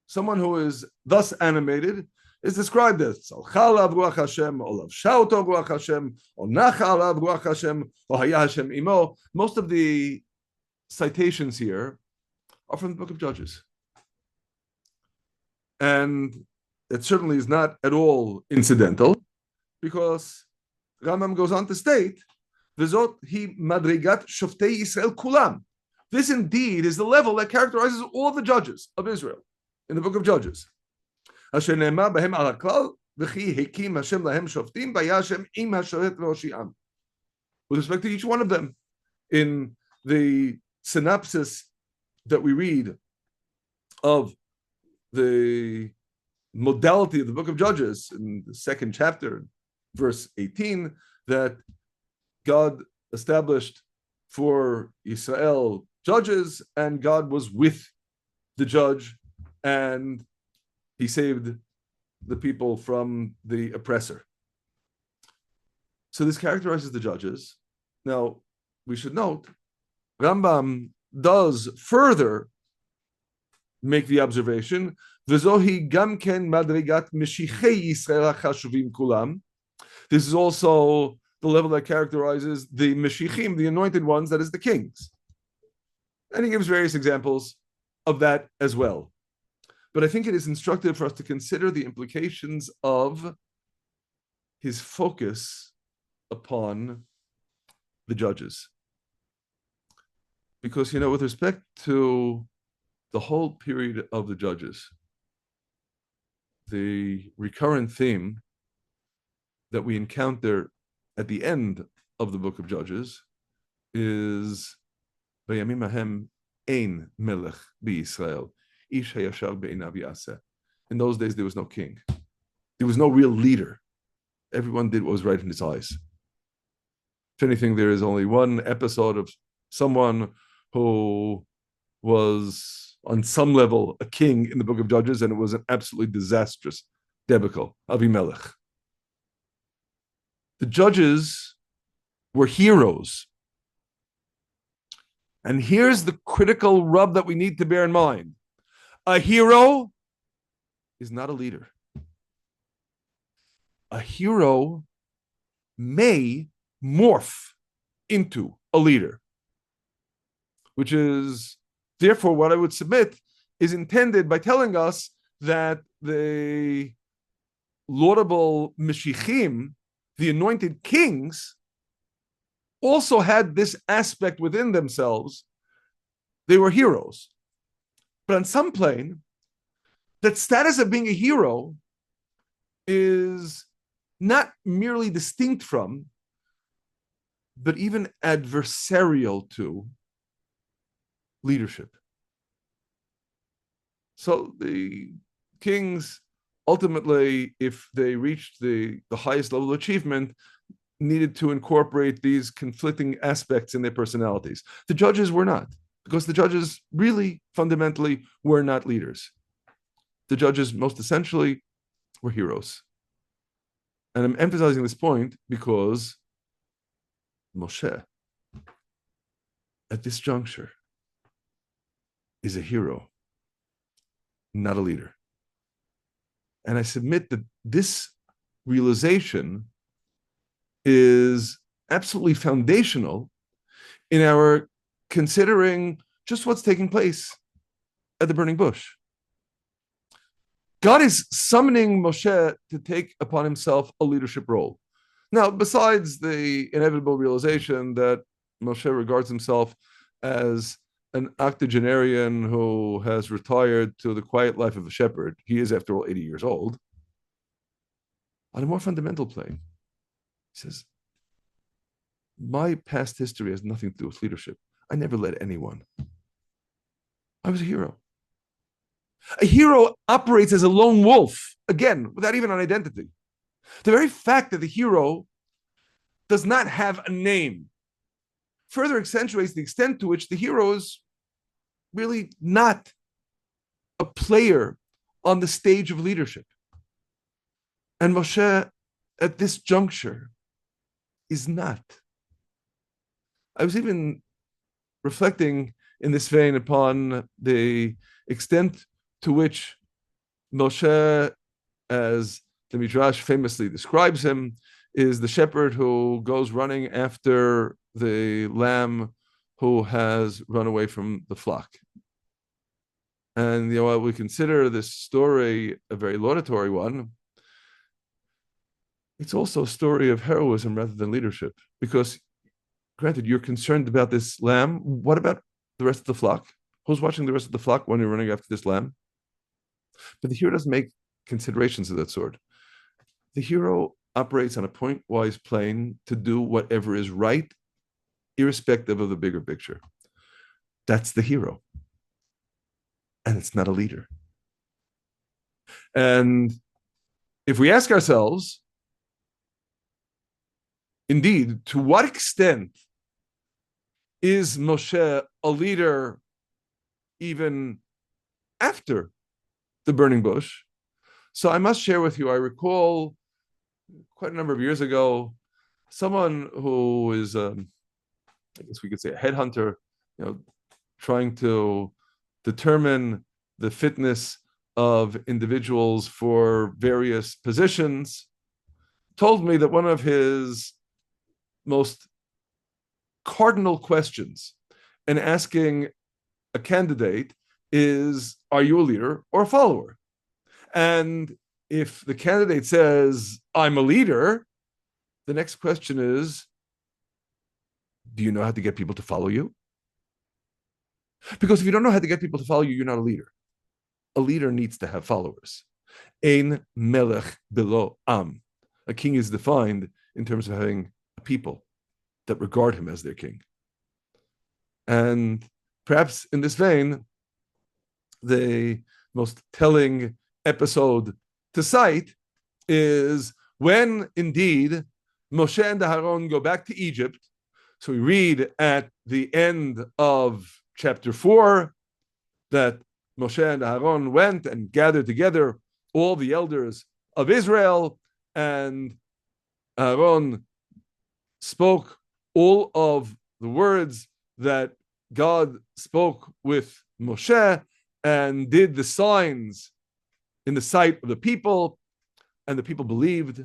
Someone who is thus animated is described as Salchalav Ruach Hashem, or Lavshauto Ruach Hashem, or Nachalav Ruach Hashem, or Haya Hashem Imo. Most of the citations here are from the book of Judges. And it certainly is not at all incidental, because Rambam goes on to state, V'zot hi madrigat shoftei Yisrael kulam. This indeed is the level that characterizes all the judges of Israel in the book of Judges. Asher ne'emar b'hem al haklal v'chi hekim Hashem lahem shoftim v'ya Hashem im hashoret v'hoshi'am. With respect to each one of them, in the synopsis that we read of the modality of the book of Judges in the 2nd chapter, verse 18, that God established for Israel judges, and God was with the judge, and he saved the people from the oppressor. So this characterizes the judges. Now, we should note, Rambam does further make the observation, V'zohi gam ken madrigat meshichei Yisrael hachashuvim kulam, This is also the level that characterizes the Meshichim, the anointed ones, that is the kings. And he gives various examples of that as well. But I think it is instructive for us to consider the implications of his focus upon the judges. Because, with respect to the whole period of the judges, the recurrent theme that we encounter at the end of the book of Judges is Vayamim Ahem Ein Melech BiYisrael Ish Hayashar Be'einav Yaseh. In those days, there was no king. There was no real leader. Everyone did what was right in his eyes. If anything, there is only one episode of someone who was on some level a king in the book of Judges, and it was an absolutely disastrous debacle, Avimelech. The judges were heroes. And here's the critical rub that we need to bear in mind. A hero is not a leader. A hero may morph into a leader, which is, therefore, what I would submit is intended by telling us that the laudable Meshichim, the anointed kings, also had this aspect within themselves. They were heroes. But on some plane, that status of being a hero is not merely distinct from, but even adversarial to leadership. So the kings, ultimately, if they reached the highest level of achievement, needed to incorporate these conflicting aspects in their personalities. The judges were not, because the judges really fundamentally were not leaders. The judges, most essentially, were heroes. And I'm emphasizing this point because Mosheh, at this juncture, is a hero, not a leader. And I submit that this realization is absolutely foundational in our considering just what's taking place at the burning bush. God is summoning Mosheh to take upon himself a leadership role. Now, besides the inevitable realization that Mosheh regards himself as an octogenarian who has retired to the quiet life of a shepherd, he is, after all, 80 years old. On a more fundamental plane, he says, my past history has nothing to do with leadership. I never led anyone. I was a hero. A hero operates as a lone wolf, again, without even an identity. The very fact that the hero does not have a name further accentuates the extent to which the hero is really not a player on the stage of leadership. And Mosheh, at this juncture, is not. I was even reflecting in this vein upon the extent to which Mosheh, as the Midrash famously describes him, is the shepherd who goes running after the lamb who has run away from the flock. And we consider this story a very laudatory one. It's also a story of heroism rather than leadership, because granted, you're concerned about this lamb. What about the rest of the flock? Who's watching the rest of the flock when you're running after this lamb? But the hero doesn't make considerations of that sort. The hero operates on a point-wise plane to do whatever is right, irrespective of the bigger picture. That's the hero. And it's not a leader. And if we ask ourselves, indeed, to what extent is Mosheh a leader even after the burning bush? So I must share with you, I recall quite a number of years ago, someone who is, I guess we could say, a headhunter, trying to determine the fitness of individuals for various positions, told me that one of his most cardinal questions in asking a candidate is, are you a leader or a follower? And if the candidate says, I'm a leader, the next question is, do you know how to get people to follow you? Because if you don't know how to get people to follow you, you're not a leader. A leader needs to have followers. Ein melech belo am. A king is defined in terms of having a people that regard him as their king. And perhaps in this vein, the most telling episode to cite is when indeed Moshe and Aaron go back to Egypt. So we read at the end of chapter 4 that Moshe and Aaron went and gathered together all the elders of Israel, and Aaron spoke all of the words that God spoke with Moshe and did the signs in the sight of the people, and the people believed.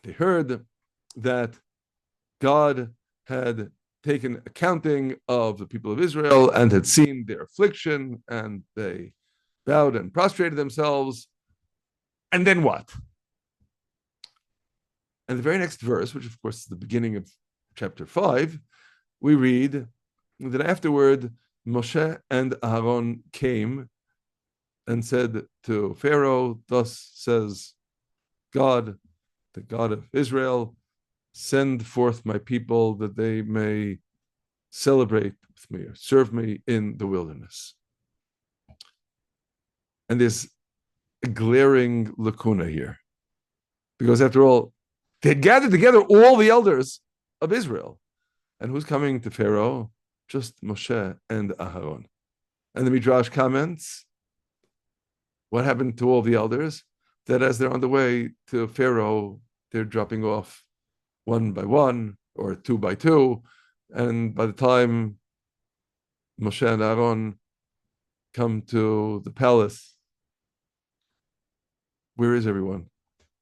They heard that God had taken accounting of the people of Israel and had seen their affliction, and they bowed and prostrated themselves. And then what? And the very next verse, which of course is the beginning of chapter 5, we read that afterward Moshe and Aaron came and said to Pharaoh, thus says God, the God of Israel, send forth my people that they may celebrate with me or serve me in the wilderness. And there's a glaring lacuna here, because after all, they had gathered together all the elders of Israel. And who's coming to Pharaoh? Just Moshe and Aaron. And the Midrash comments, what happened to all the elders? That as they're on the way to Pharaoh, they're dropping off one by one or two by two. And by the time Moshe and Aaron come to the palace, where is everyone?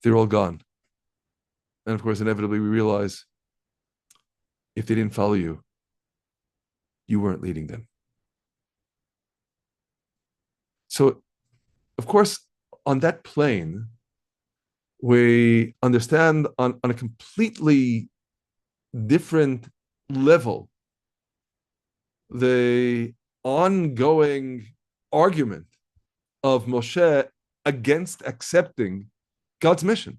They're all gone. And of course, inevitably, we realize if they didn't follow you, you weren't leading them. So, of course, on that plane, we understand on a completely different level the ongoing argument of Moshe against accepting God's mission.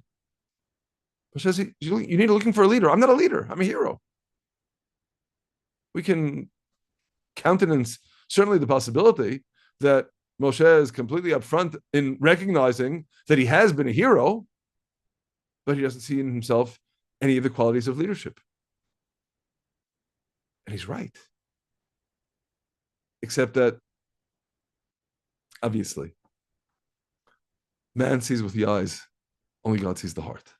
Moshe says, you need to looking for a leader. I'm not a leader. I'm a hero. We can countenance certainly the possibility that Moshe is completely upfront in recognizing that he has been a hero, but he doesn't see in himself any of the qualities of leadership. And he's right. Except that, obviously, man sees with the eyes, only God sees the heart.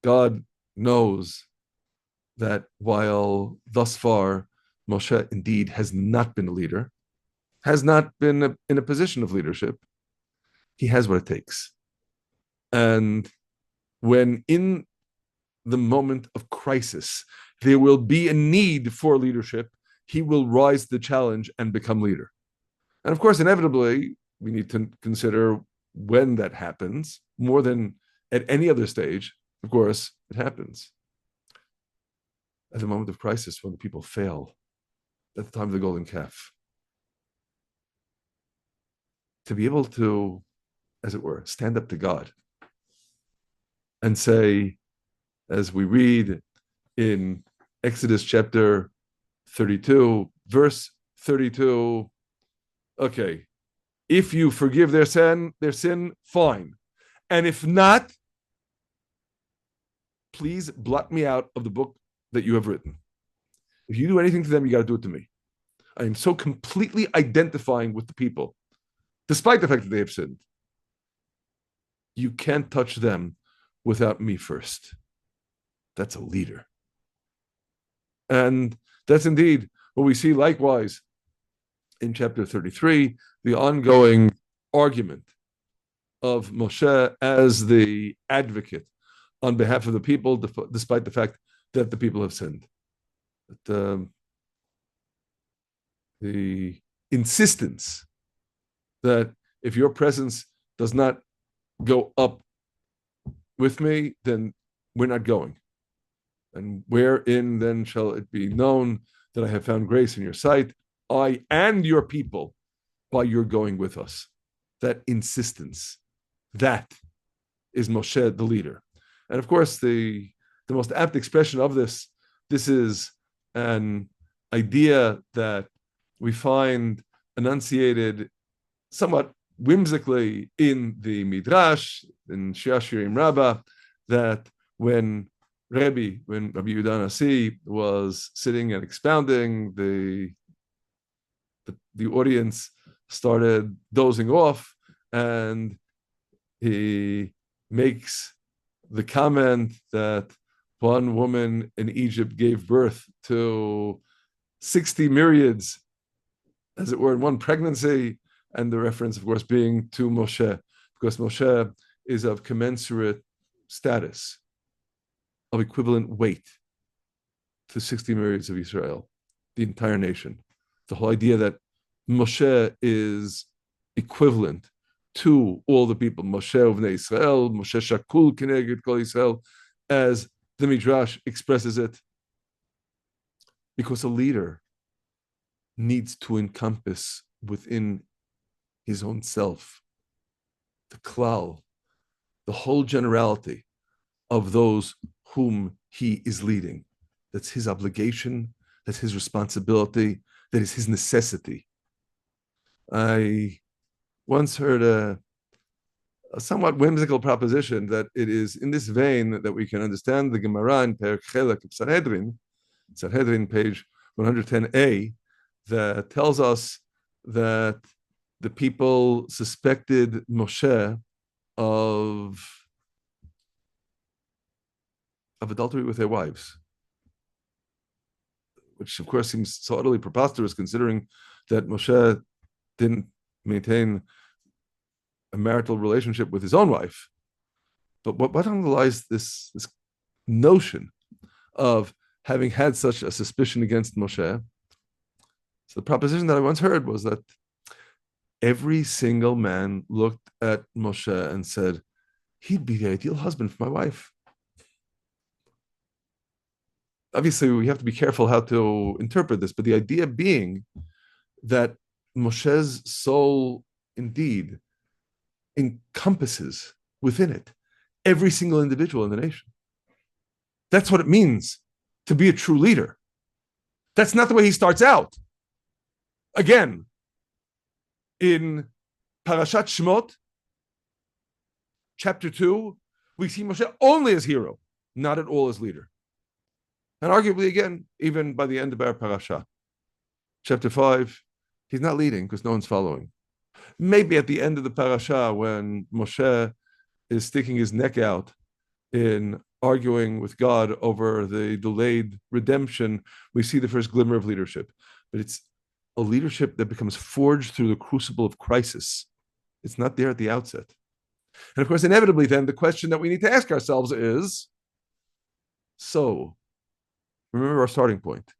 God knows that while thus far Moshe indeed has not been a leader, has not been in a position of leadership, he has what it takes. And when in the moment of crisis, there will be a need for leadership, he will rise to the challenge and become leader. And of course, inevitably, we need to consider when that happens, more than at any other stage. Of course, it happens at the moment of crisis, when the people fail, at the time of the golden calf. To be able to, as it were, stand up to God and say, as we read in Exodus chapter 32, verse 32, okay, if you forgive their sin, fine. And if not, please blot me out of the book that you have written. If you do anything to them, you got to do it to me. I am so completely identifying with the people, despite the fact that they have sinned. You can't touch them without me first. That's a leader. And that's indeed what we see likewise in chapter 33, the ongoing argument of Moshe as the advocate on behalf of the people, despite the fact that the people have sinned. But, the insistence that if your presence does not go up with me, then we're not going. And wherein then shall it be known that I have found grace in your sight, I and your people, by your going with us. That insistence, that is Mosheh, the leader. And of course, the most apt expression of this is an idea that we find enunciated somewhat whimsically in the Midrash, in Shir Shirim Rabbah, that when Rabbi Yehuda Nasi was sitting and expounding, the audience started dozing off, and he makes the comment that one woman in Egypt gave birth to 60 myriads, as it were, in one pregnancy, and the reference, of course, being to Mosheh, because Mosheh is of commensurate status, of equivalent weight to 60 myriads of Israel, the entire nation. The whole idea that Mosheh is equivalent to all the people, Mosheh uvnei Israel, Mosheh shakul keneged kol Israel, as the Midrash expresses it, because a leader needs to encompass within his own self the klal, the whole generality of those whom he is leading. That's his obligation, that's his responsibility, that is his necessity. I once heard a somewhat whimsical proposition that it is in this vein that we can understand the Gemara in Perek Chelek of Sanhedrin, page 110a, that tells us that the people suspected Mosheh of adultery with their wives, which of course seems so utterly preposterous, considering that Mosheh didn't maintain a marital relationship with his own wife. But what underlies this notion of having had such a suspicion against Mosheh? So the proposition that I once heard was that every single man looked at Mosheh and said, he'd be the ideal husband for my wife. Obviously, we have to be careful how to interpret this, but the idea being that Mosheh's soul indeed encompasses within it every single individual in the nation. That's what it means to be a true leader. That's not the way he starts out. Again, in Parashat Shemot, chapter 2, we see Moshe only as hero, not at all as leader. And arguably, again, even by the end of our parasha, chapter 5, he's not leading because no one's following. Maybe at the end of the parasha, when Moshe is sticking his neck out in arguing with God over the delayed redemption, we see the first glimmer of leadership. But it's a leadership that becomes forged through the crucible of crisis. It's not there at the outset. And of course, inevitably, then, the question that we need to ask ourselves is, so, remember our starting point.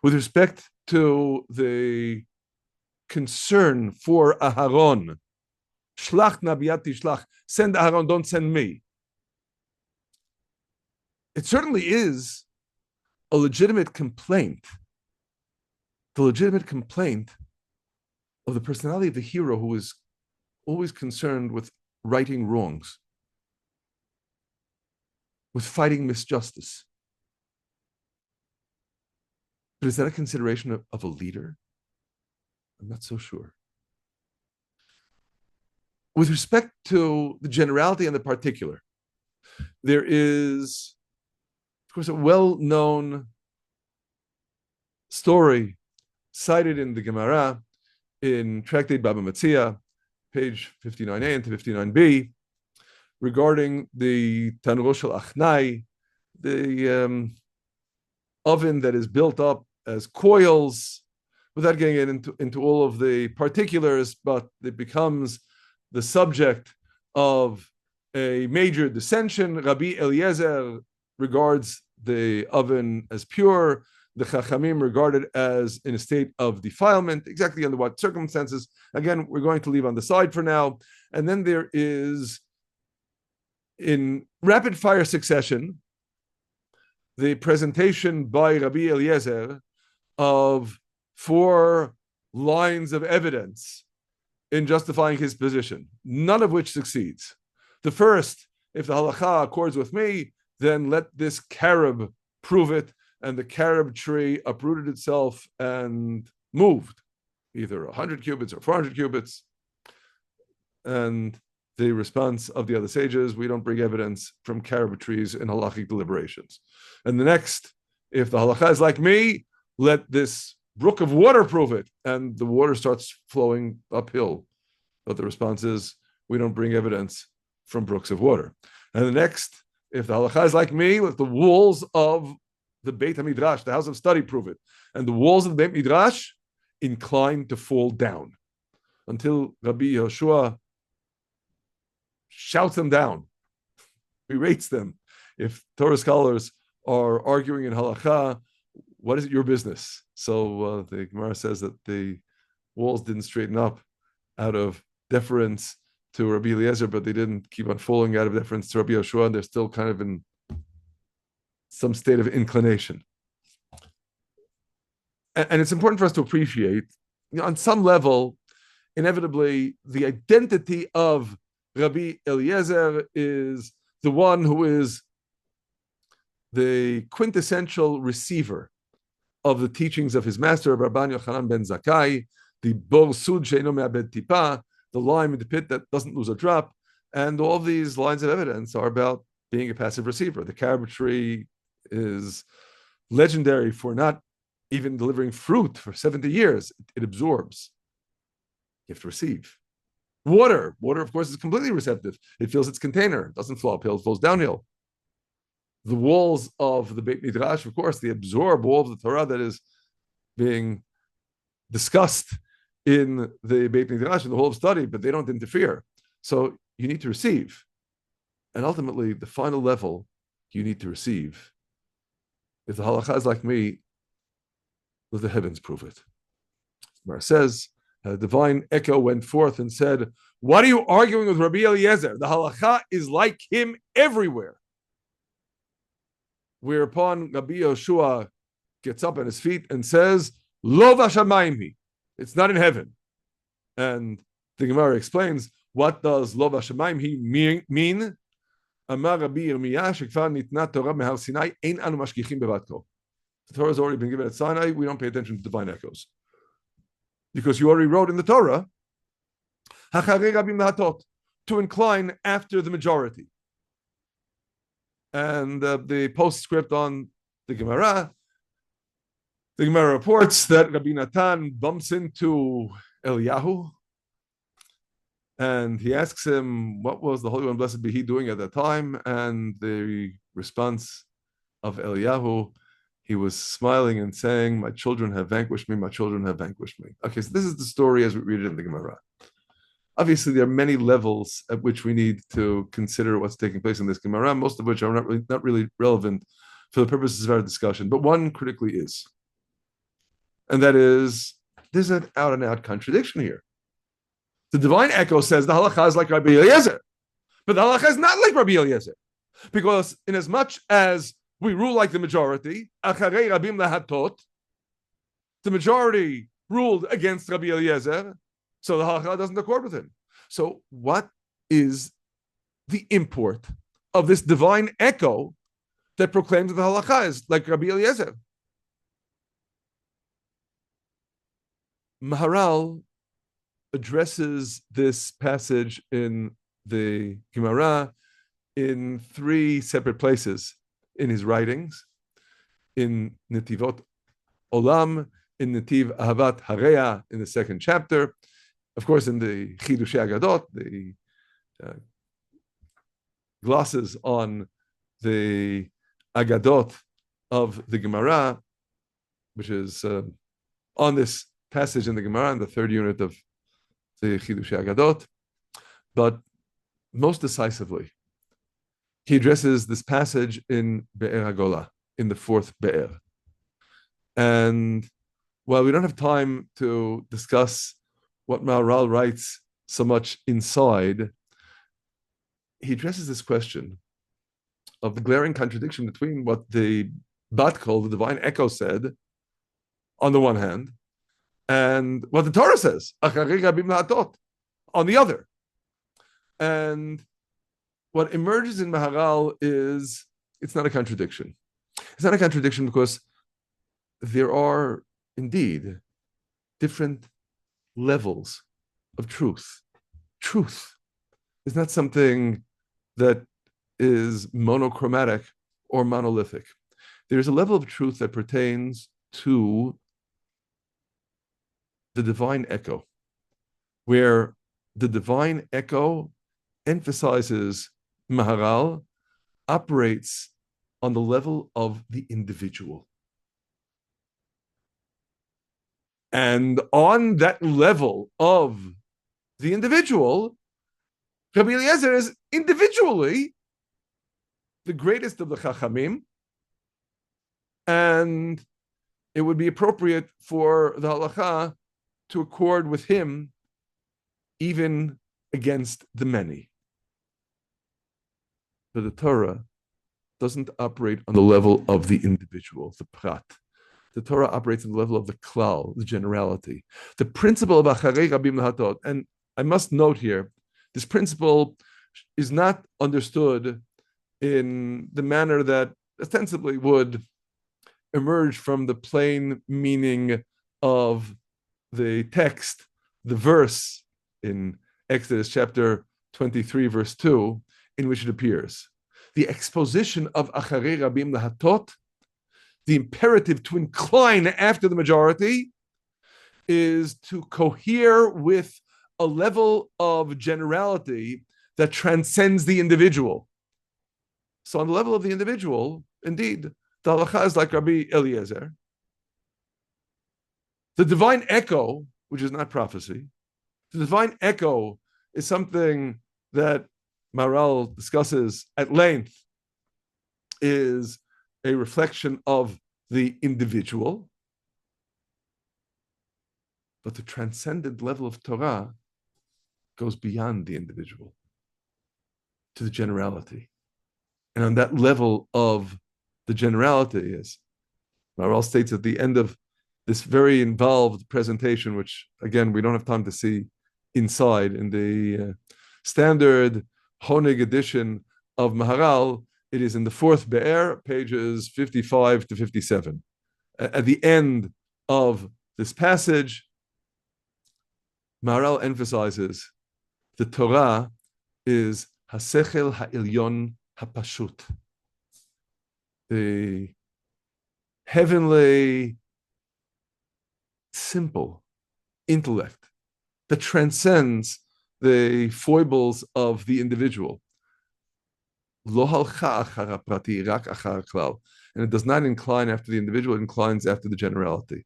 With respect to the concern for Aharon, shlach na biyad tishlach, send Aharon, don't send me. It certainly is a legitimate complaint, the legitimate complaint of the personality of the hero who is always concerned with righting wrongs, with fighting misjustice. But is that a consideration of a leader? I'm not so sure. With respect to the generality and the particular, there is, of course, a well-known story cited in the Gemara in Tractate Baba Metzia, page 59a and 59b, regarding the Tanur Shel Achnai, the oven that is built up as coils, without getting into all of the particulars, but it becomes the subject of a major dissension. Rabbi Eliezer regards the oven as pure. The Chachamim regard it as in a state of defilement. Exactly under what circumstances? Again, we're going to leave on the side for now. And then there is, in rapid fire succession, the presentation by Rabbi Eliezer of 4 lines of evidence in justifying his position, none of which succeeds. The first, if the halacha accords with me, then let this carob prove it, and the carob tree uprooted itself and moved, either 100 cubits or 400 cubits. And the response of the other sages, we don't bring evidence from carob trees in halachic deliberations. And the next, if the halacha is like me, let this brook of water prove it, and the water starts flowing uphill. But the response is, we don't bring evidence from brooks of water. And the next, if the halacha is like me, let the walls of the Beit HaMidrash, the house of study, prove it. And the walls of the Beit Midrash incline to fall down until Rabbi Yehoshua shouts them down, berates them. If Torah scholars are arguing in halacha, what is it your business? So the Gemara says that the walls didn't straighten up out of deference to Rabbi Eliezer, but they didn't keep on falling out of deference to Rabbi Yehoshua, and they're still kind of in some state of inclination. And it's important for us to appreciate, on some level, inevitably, the identity of Rabbi Eliezer is the one who is the quintessential receiver of the teachings of his master, Rabban Yochanan ben Zakkai, the bor sud she'eino me'abed tipa, the lime in the pit that doesn't lose a drop. And all of these lines of evidence are about being a passive receiver. The carob tree is legendary for not even delivering fruit for 70 years. It absorbs. You have to receive. Water, of course, is completely receptive. It fills its container. It doesn't flow uphill, it flows downhill. The walls of the Beit Midrash, of course, they absorb all of the Torah that is being discussed in the Beit Midrash, in the whole of study, but they don't interfere. So you need to receive. And ultimately, the final level, you need to receive. If the halacha is like me, let the heavens prove it. Gemara says, a divine echo went forth and said, what are you arguing with Rabbi Eliezer? The halacha is like him everywhere. Whereupon Rabbi Yehoshua gets up on his feet and says, Lo v'shamayim, it's not in heaven. And the Gemara explains, what does Lo v'shamayim mean? Amar Rabbi Yirmiyah, shekvar nitna Torah mehar Sinai, ein anu mashgichim bevatko. The Torah has already been given at Sinai, we don't pay attention to divine echoes. Because you already wrote in the Torah, Hacharei rabim lahatot, to incline after the majority. And the postscript on the Gemara reports that Rabbi Natan bumps into Eliyahu, and he asks him, what was the Holy One, blessed be he, doing at that time? And the response of Eliyahu, he was smiling and saying, my children have vanquished me, my children have vanquished me. Okay, so this is the story as we read it in the Gemara. Obviously, there are many levels at which we need to consider what's taking place in this Gemara, most of which are not really relevant for the purposes of our discussion, but one critically is. And that is, there's an out-and-out contradiction here. The divine echo says the halacha is like Rabbi Eliezer, but the halacha is not like Rabbi Eliezer, because in as much as we rule like the majority, acharei rabim lahatot, the majority ruled against Rabbi Eliezer, so the halacha doesn't accord with him. So what is the import of this divine echo that proclaims that the halacha is like Rabbi Eliezer? Maharal addresses this passage in the Gemara in 3 separate places in his writings, in Netivot Olam, in Netiv Ahavat Hareya, in the 2nd chapter, of course, in the Chidushei Agadot, the glosses on the Agadot of the Gemara, which is on this passage in the Gemara, in the 3rd unit of the Chidushei Agadot. But most decisively, he addresses this passage in Be'er HaGolah, in the fourth Be'er. And while we don't have time to discuss what Maharal writes so much inside, he addresses this question of the glaring contradiction between what the Bat Kol, the divine echo, said on the one hand, and what the Torah says, on the other. And what emerges in Maharal is, it's not a contradiction. It's not a contradiction because there are indeed different levels of truth. Truth is not something that is monochromatic or monolithic. There's a level of truth that pertains to the divine echo, where the divine echo emphasizes Maharal, operates on the level of the individual. And on that level of the individual, Rabbi Eliezer is individually the greatest of the Chachamim, and it would be appropriate for the halacha to accord with him even against the many. But the Torah doesn't operate on the level of the individual, the prat. The Torah operates on the level of the klal, the generality. The principle of acharei rabim lahatot, and I must note here, this principle is not understood in the manner that ostensibly would emerge from the plain meaning of the text, the verse in Exodus chapter 23, verse 2, in which it appears. The exposition of acharei rabim lahatot, the imperative to incline after the majority, is to cohere with a level of generality that transcends the individual. So on the level of the individual, indeed, the halacha is like Rabbi Eliezer. The divine echo, which is not prophecy, the divine echo is something that Maharal discusses at length, is a reflection of the individual. But the transcendent level of Torah goes beyond the individual to the generality. And on that level of the generality, as Maharal states at the end of this very involved presentation, which again, we don't have time to see inside in the standard Honig edition of Maharal, it is in the fourth Be'er, pages 55 to 57. At the end of this passage, Maharal emphasizes the Torah is Hasechel Ha'ilyon Hapashut, the heavenly, simple intellect that transcends the foibles of the individual. Lo halcha achar haprati, rak achar klal. And it does not incline after the individual, it inclines after the generality.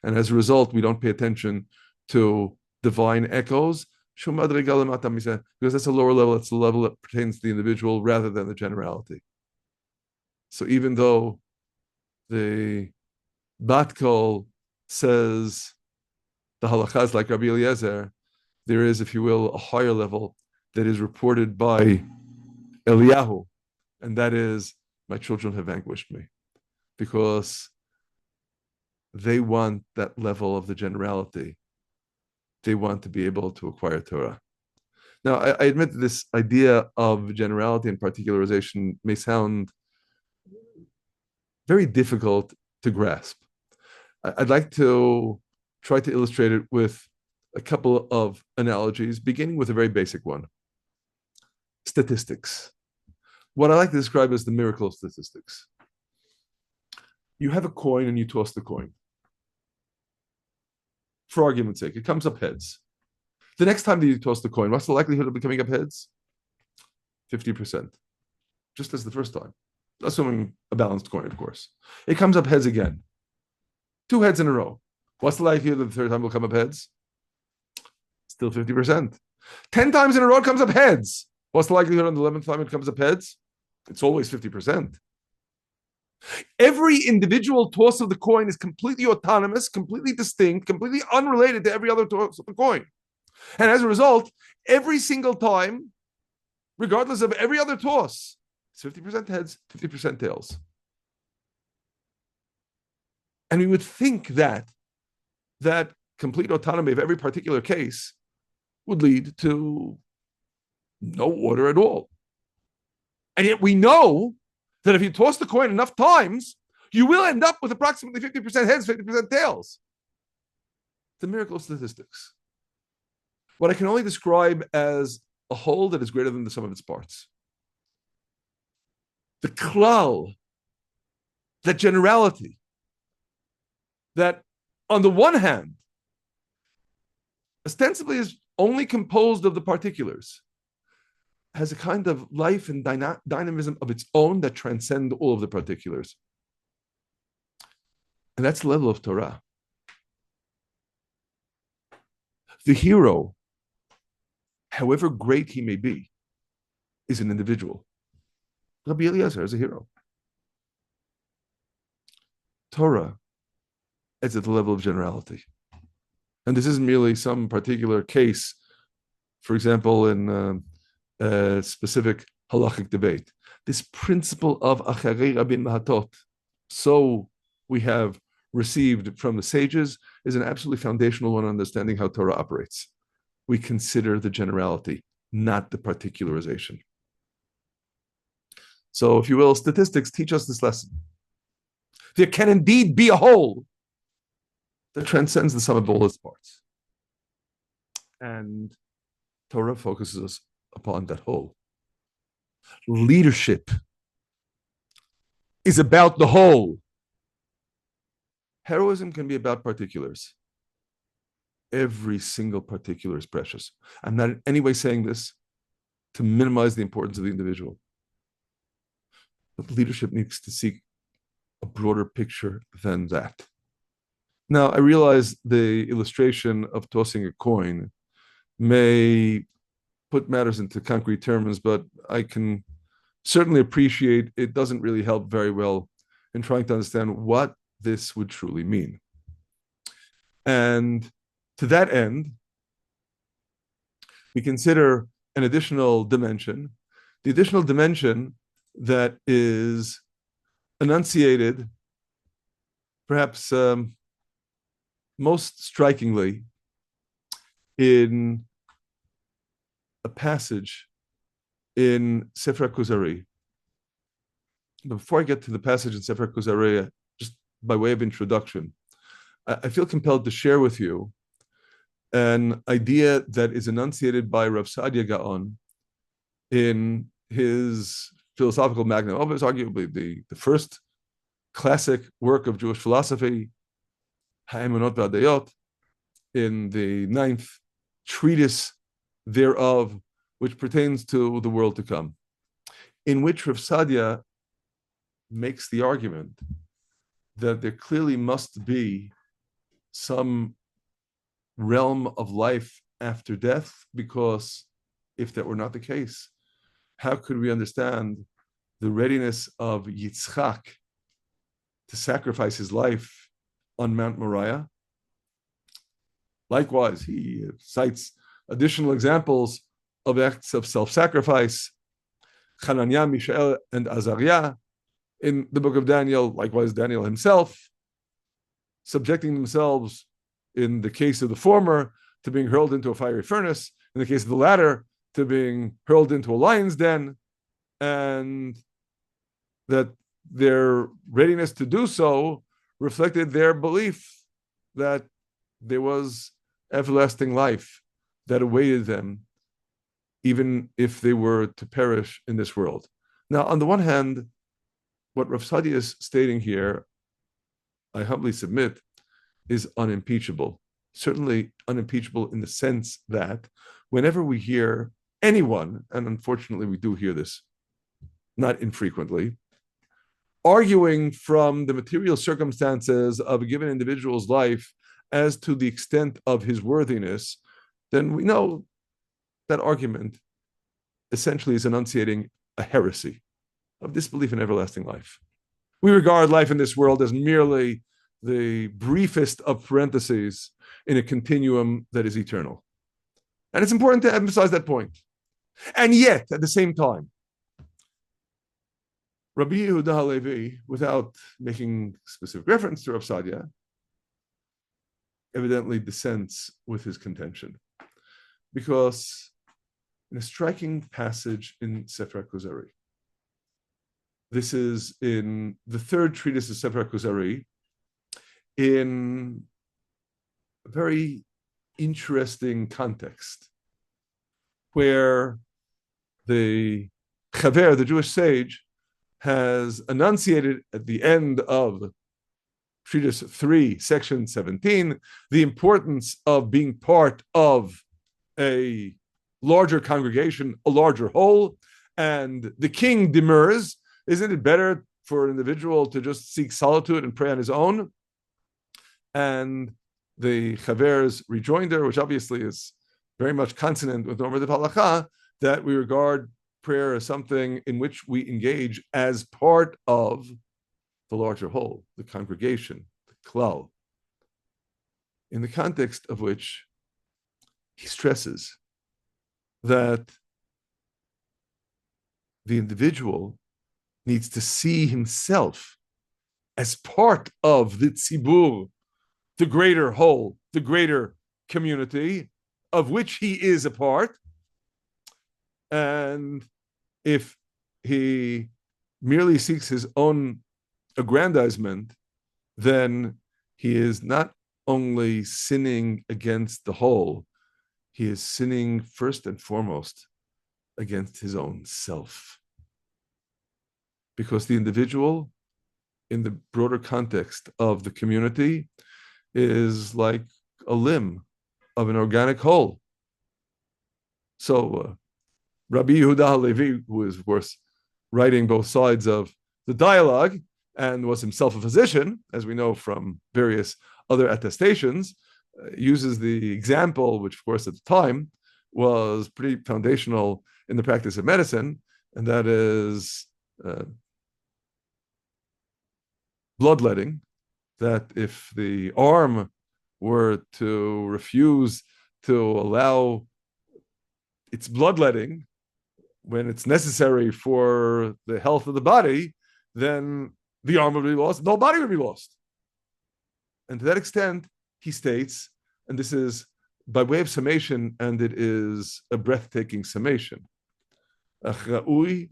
And as a result, we don't pay attention to divine echoes, because that's a lower level, it's a level that pertains to the individual rather than the generality. So even though the Bat Kol says the halacha is like Rabbi Eliezer, there is, if you will, a higher level that is reported by Eliyahu, and that is, my children have vanquished me, because they want that level of the generality. They want to be able to acquire Torah. Now, I admit that this idea of generality and particularization may sound very difficult to grasp. I'd like to try to illustrate it with a couple of analogies, beginning with a very basic one. Statistics. What I like to describe as the miracle of statistics. You have a coin and you toss the coin. For argument's sake, it comes up heads. The next time that you toss the coin, what's the likelihood of it coming up heads? 50%. Just as the first time. Assuming a balanced coin, of course. It comes up heads again. 2 heads in a row. What's the likelihood that the third time will come up heads? Still 50%. 10 times in a row it comes up heads. What's the likelihood on the 11th time it comes up heads? It's always 50%. Every individual toss of the coin is completely autonomous, completely distinct, completely unrelated to every other toss of the coin. And as a result, every single time, regardless of every other toss, it's 50% heads, 50% tails. And we would think that complete autonomy of every particular case would lead to no order at all. And yet we know that if you toss the coin enough times, you will end up with approximately 50% heads, 50% tails. The miracle of statistics. What I can only describe as a whole that is greater than the sum of its parts. The klal, that generality, that on the one hand, ostensibly is only composed of the particulars, has a kind of life and dynamism of its own that transcend all of the particulars. And that's the level of Torah. The hero, however great he may be, is an individual. Rabbi Eliezer is a hero. Torah is at the level of generality. And this isn't merely some particular case, for example, in a specific halachic debate. This principle of acharei rabin mahatot, so we have received from the sages, is an absolutely foundational one, understanding how Torah operates. We consider the generality, not the particularization. So, if you will, statistics teach us this lesson. There can indeed be a whole that transcends the sum of all its parts. And Torah focuses us upon that whole. Leadership is about the whole. Heroism can be about particulars. Every single particular is precious. I'm not in any way saying this to minimize the importance of the individual. But leadership needs to seek a broader picture than that. Now, I realize the illustration of tossing a coin may put matters into concrete terms, but I can certainly appreciate it doesn't really help very well in trying to understand what this would truly mean. And to that end, we consider an additional dimension, the additional dimension that is enunciated perhaps most strikingly in a passage in Sefer Kuzari. Before I get to the passage in Sefer Kuzari, just by way of introduction, I feel compelled to share with you an idea that is enunciated by Rav Saadia Gaon in his philosophical magnum opus, arguably the first classic work of Jewish philosophy, Ha'emunot V'Hadayot, in the 9th treatise thereof, which pertains to the world to come, in which Rav Saadia makes the argument that there clearly must be some realm of life after death, because if that were not the case, how could we understand the readiness of Yitzchak to sacrifice his life on Mount Moriah? Likewise, he cites additional examples of acts of self-sacrifice, Hananiah, Mishael, and Azariah in the book of Daniel, likewise Daniel himself, subjecting themselves, in the case of the former, to being hurled into a fiery furnace, in the case of the latter, to being hurled into a lion's den, and that their readiness to do so reflected their belief that there was everlasting life that awaited them, even if they were to perish in this world. Now, on the one hand, what Rav Saadia is stating here, I humbly submit, is unimpeachable. Certainly unimpeachable in the sense that whenever we hear anyone, and unfortunately we do hear this not infrequently, arguing from the material circumstances of a given individual's life as to the extent of his worthiness, then we know that argument essentially is enunciating a heresy. of disbelief in everlasting life. We regard life in this world as merely the briefest of parentheses in a continuum that is eternal. And it's important to emphasize that point. And yet, at the same time, Rabbi Yehuda Halevi, without making specific reference to Rav Sadia, evidently dissents with his contention. Because in a striking passage in Sefer HaKuzari, this is in the third treatise of Sefer HaKuzari, in a very interesting context, where the Chaver, the Jewish sage, has enunciated at the end of Treatise 3, Section 17, the importance of being part of a larger congregation, a larger whole, and the king demurs, isn't it better for an individual to just seek solitude and pray on his own? And the Chaver's rejoinder, which obviously is very much consonant with normative halacha, that we regard prayer as something in which we engage as part of the larger whole, the congregation, the klal, in the context of which he stresses that the individual needs to see himself as part of the tzibur, the greater whole, the greater community of which he is a part. And if he merely seeks his own aggrandizement, then he is not only sinning against the whole, he is sinning first and foremost against his own self. Because the individual, in the broader context of the community, is like a limb of an organic whole. So Rabbi Yehuda Halevi, who is, of course, writing both sides of the dialogue and was himself a physician, as we know from various other attestations, uses the example, which, of course, at the time was pretty foundational in the practice of medicine, and that is bloodletting, that if the arm were to refuse to allow its bloodletting when it's necessary for the health of the body, then the arm would be lost, the whole body would be lost. And to that extent, he states, and this is by way of summation, and it is a breathtaking summation, the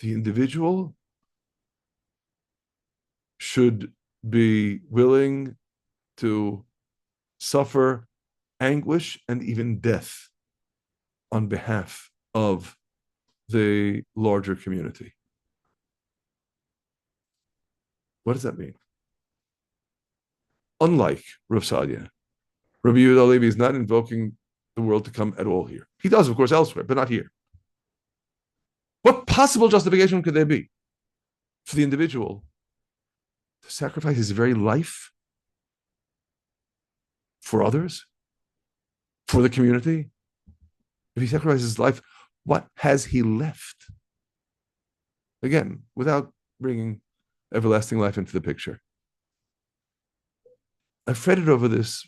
individual should be willing to suffer anguish and even death on behalf of the larger community. What does that mean? Unlike Rav Sadia, Rabbi Yehuda Halevi is not invoking the world to come at all here. He does, of course, elsewhere, but not here. What possible justification could there be for the individual to sacrifice his very life for others, for the community? If he sacrifices his life, what has he left? Again, without bringing everlasting life into the picture. I fretted over this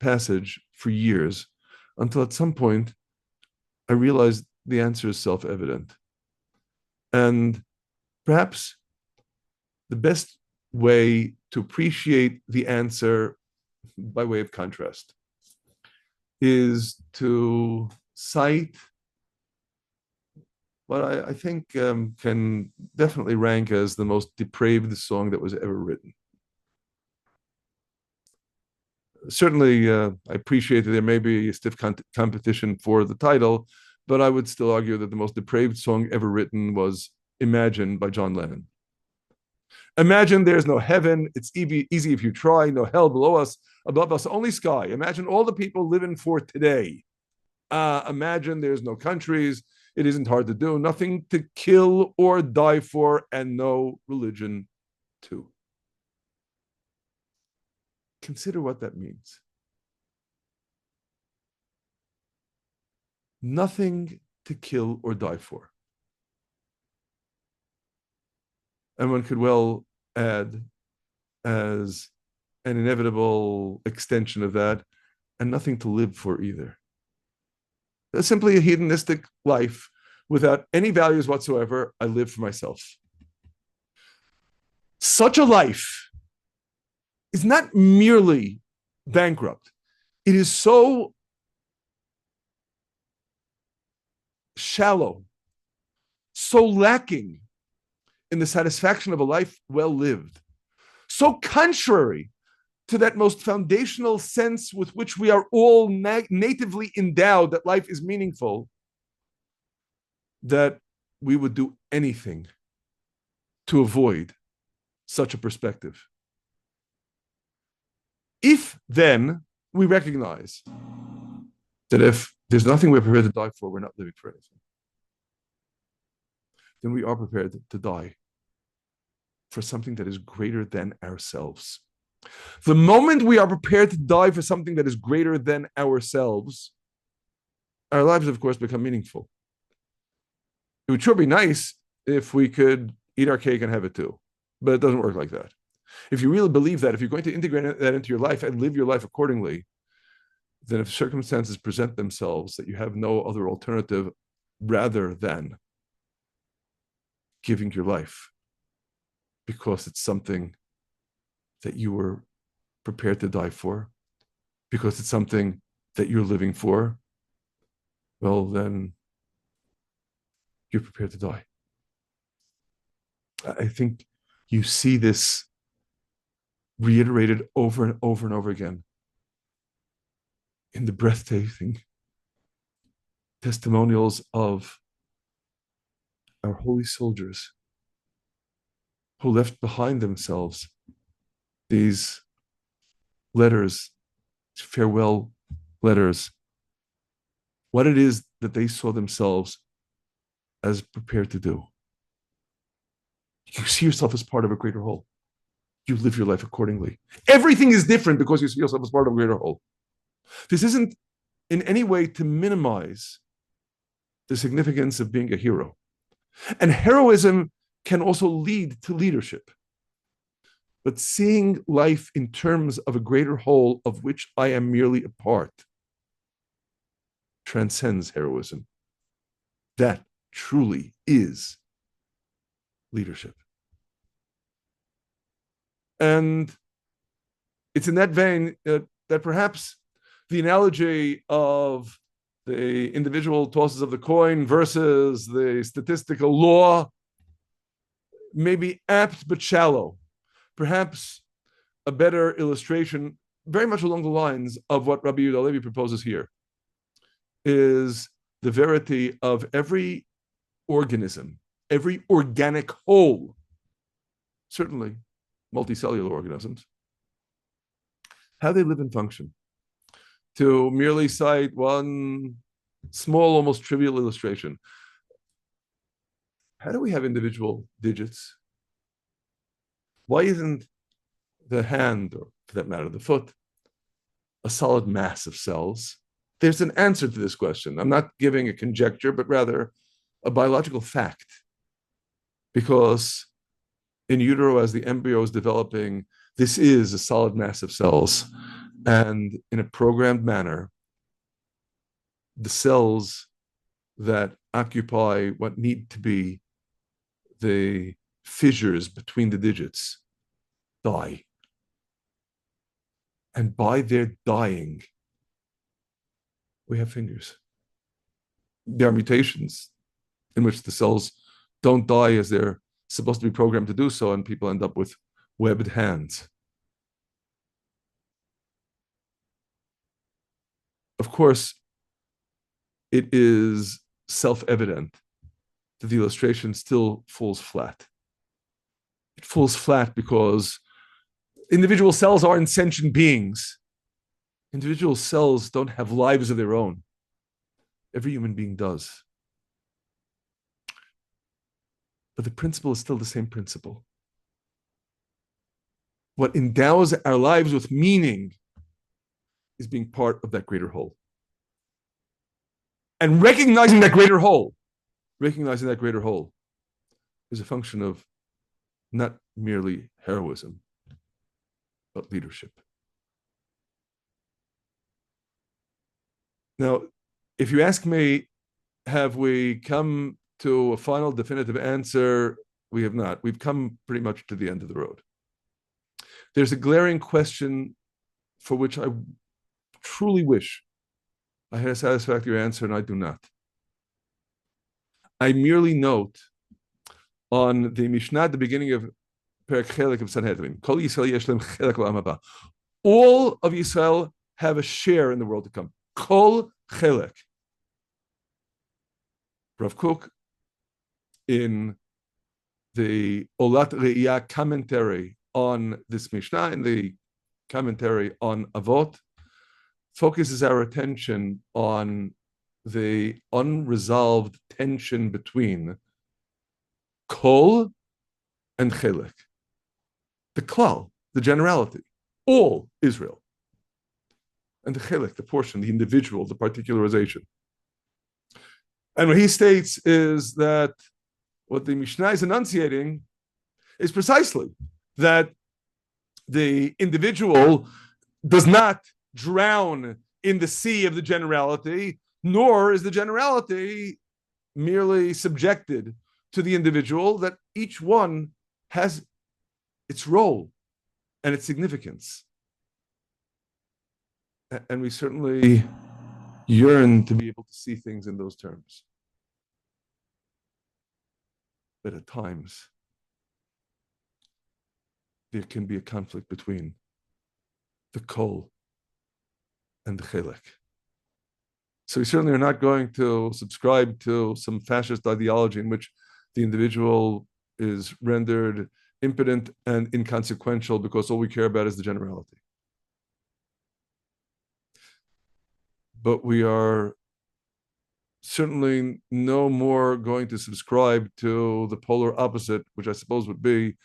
passage for years until at some point I realized the answer is self-evident. And perhaps the best way to appreciate the answer by way of contrast is to cite what I think can definitely rank as the most depraved song that was ever written. Certainly, I appreciate that there may be a stiff competition for the title, but I would still argue that the most depraved song ever written was Imagine by John Lennon. Imagine there's no heaven, it's easy if you try, no hell below us, above us, only sky. Imagine all the people living for today. Imagine there's no countries, it isn't hard to do, nothing to kill or die for, and no religion too. Consider what that means. nothing to kill or die for. And one could well add, as an inevitable extension of that, and nothing to live for either. It's simply a hedonistic life without any values whatsoever. I live for myself. Such a life is not merely bankrupt. It is so shallow, so lacking in the satisfaction of a life well lived, so contrary to that most foundational sense with which we are all natively endowed that life is meaningful, that we would do anything to avoid such a perspective. If then we recognize that if there's nothing we're prepared to die for, we're not living for anything, then we are prepared to die for something that is greater than ourselves. The moment we are prepared to die for something that is greater than ourselves, our lives, of course, become meaningful. It would sure be nice if we could eat our cake and have it too, but it doesn't work like that. If you really believe that, if you're going to integrate that into your life and live your life accordingly, then if circumstances present themselves that you have no other alternative rather than giving your life because it's something that you were prepared to die for, because it's something that you're living for, well, then you're prepared to die. I think you see this reiterated over and over and over again in the breathtaking testimonials of our holy soldiers who left behind themselves these letters, farewell letters, what it is that they saw themselves as prepared to do. You see yourself as part of a greater whole. You live your life accordingly. Everything is different because you see yourself as part of a greater whole. This isn't in any way to minimize the significance of being a hero. And heroism can also lead to leadership. But seeing life in terms of a greater whole of which I am merely a part transcends heroism. That truly is leadership. And it's in that vein that perhaps the analogy of the individual tosses of the coin versus the statistical law may be apt but shallow. Perhaps a better illustration, very much along the lines of what Rabbi Yehuda Levi proposes here, is the verity of every organism, every organic whole, certainly multicellular organisms, how they live and function. To merely cite one small, almost trivial illustration, how do we have individual digits? Why isn't the hand, or for that matter, the foot, a solid mass of cells? There's an answer to this question. I'm not giving a conjecture, but rather a biological fact. Because in utero, as the embryo is developing, this is a solid mass of cells. And in a programmed manner, the cells that occupy what need to be the fissures between the digits die. And by their dying, we have fingers. There are mutations in which the cells don't die as they're supposed to be programmed to do so, and people end up with webbed hands. Of course, it is self-evident that the illustration still falls flat. It falls flat because individual cells aren't sentient beings. Individual cells don't have lives of their own. Every human being does. But the principle is still the same principle. What endows our lives with meaning is being part of that greater whole. And recognizing that greater whole is a function of not merely heroism, but leadership. Now, if you ask me, have we come to a final definitive answer? We have not. We've come pretty much to the end of the road. There's a glaring question for which I truly wish I had a satisfactory answer, and I do not. I merely note on the Mishnah at the beginning of Perek Chelek of Sanhedrin, Kol Yisrael yesh lehem chelek l'olam haba. All of Yisrael have a share in the world to come. Kol Chelek. Rav Kook, in the Olat Re'iyah commentary on this Mishnah, in the commentary on Avot, focuses our attention on the unresolved tension between Kol and Chelek. The Klal, the generality, all Israel. And the Chelek, the portion, the individual, the particularization. And what he states is that what the Mishnah is enunciating is precisely that the individual does not drown in the sea of the generality, nor is the generality merely subjected to the individual, that each one has its role and its significance. And we certainly yearn to be able to see things in those terms. But at times, there can be a conflict between the kol and the chelek. So we certainly are not going to subscribe to some fascist ideology in which the individual is rendered impotent and inconsequential because all we care about is the generality. But we are certainly no more going to subscribe to the polar opposite, which I suppose would be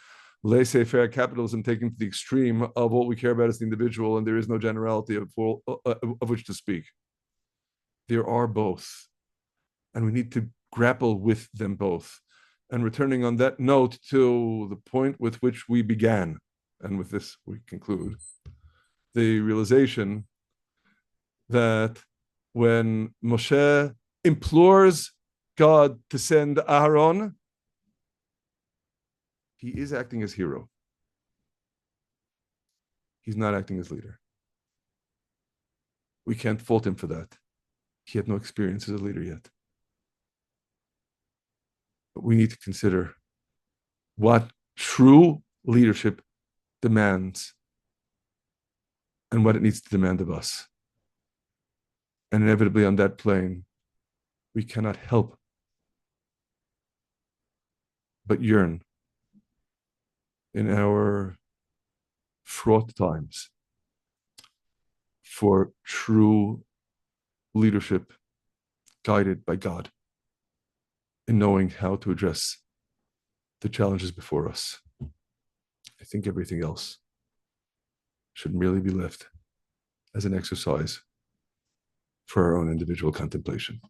laissez-faire capitalism taken to the extreme of what we care about is the individual, and there is no generality of which to speak. There are both, and we need to grapple with them both. And returning on that note to the point with which we began, and with this we conclude, the realization that when Mosheh implores God to send Aaron, he is acting as hero. He's not acting as leader. We can't fault him for that. He had no experience as a leader yet. But we need to consider what true leadership demands and what it needs to demand of us. And inevitably on that plane, we cannot help but yearn in our fraught times for true leadership guided by God in knowing how to address the challenges before us. I think everything else should merely be left as an exercise for our own individual contemplation.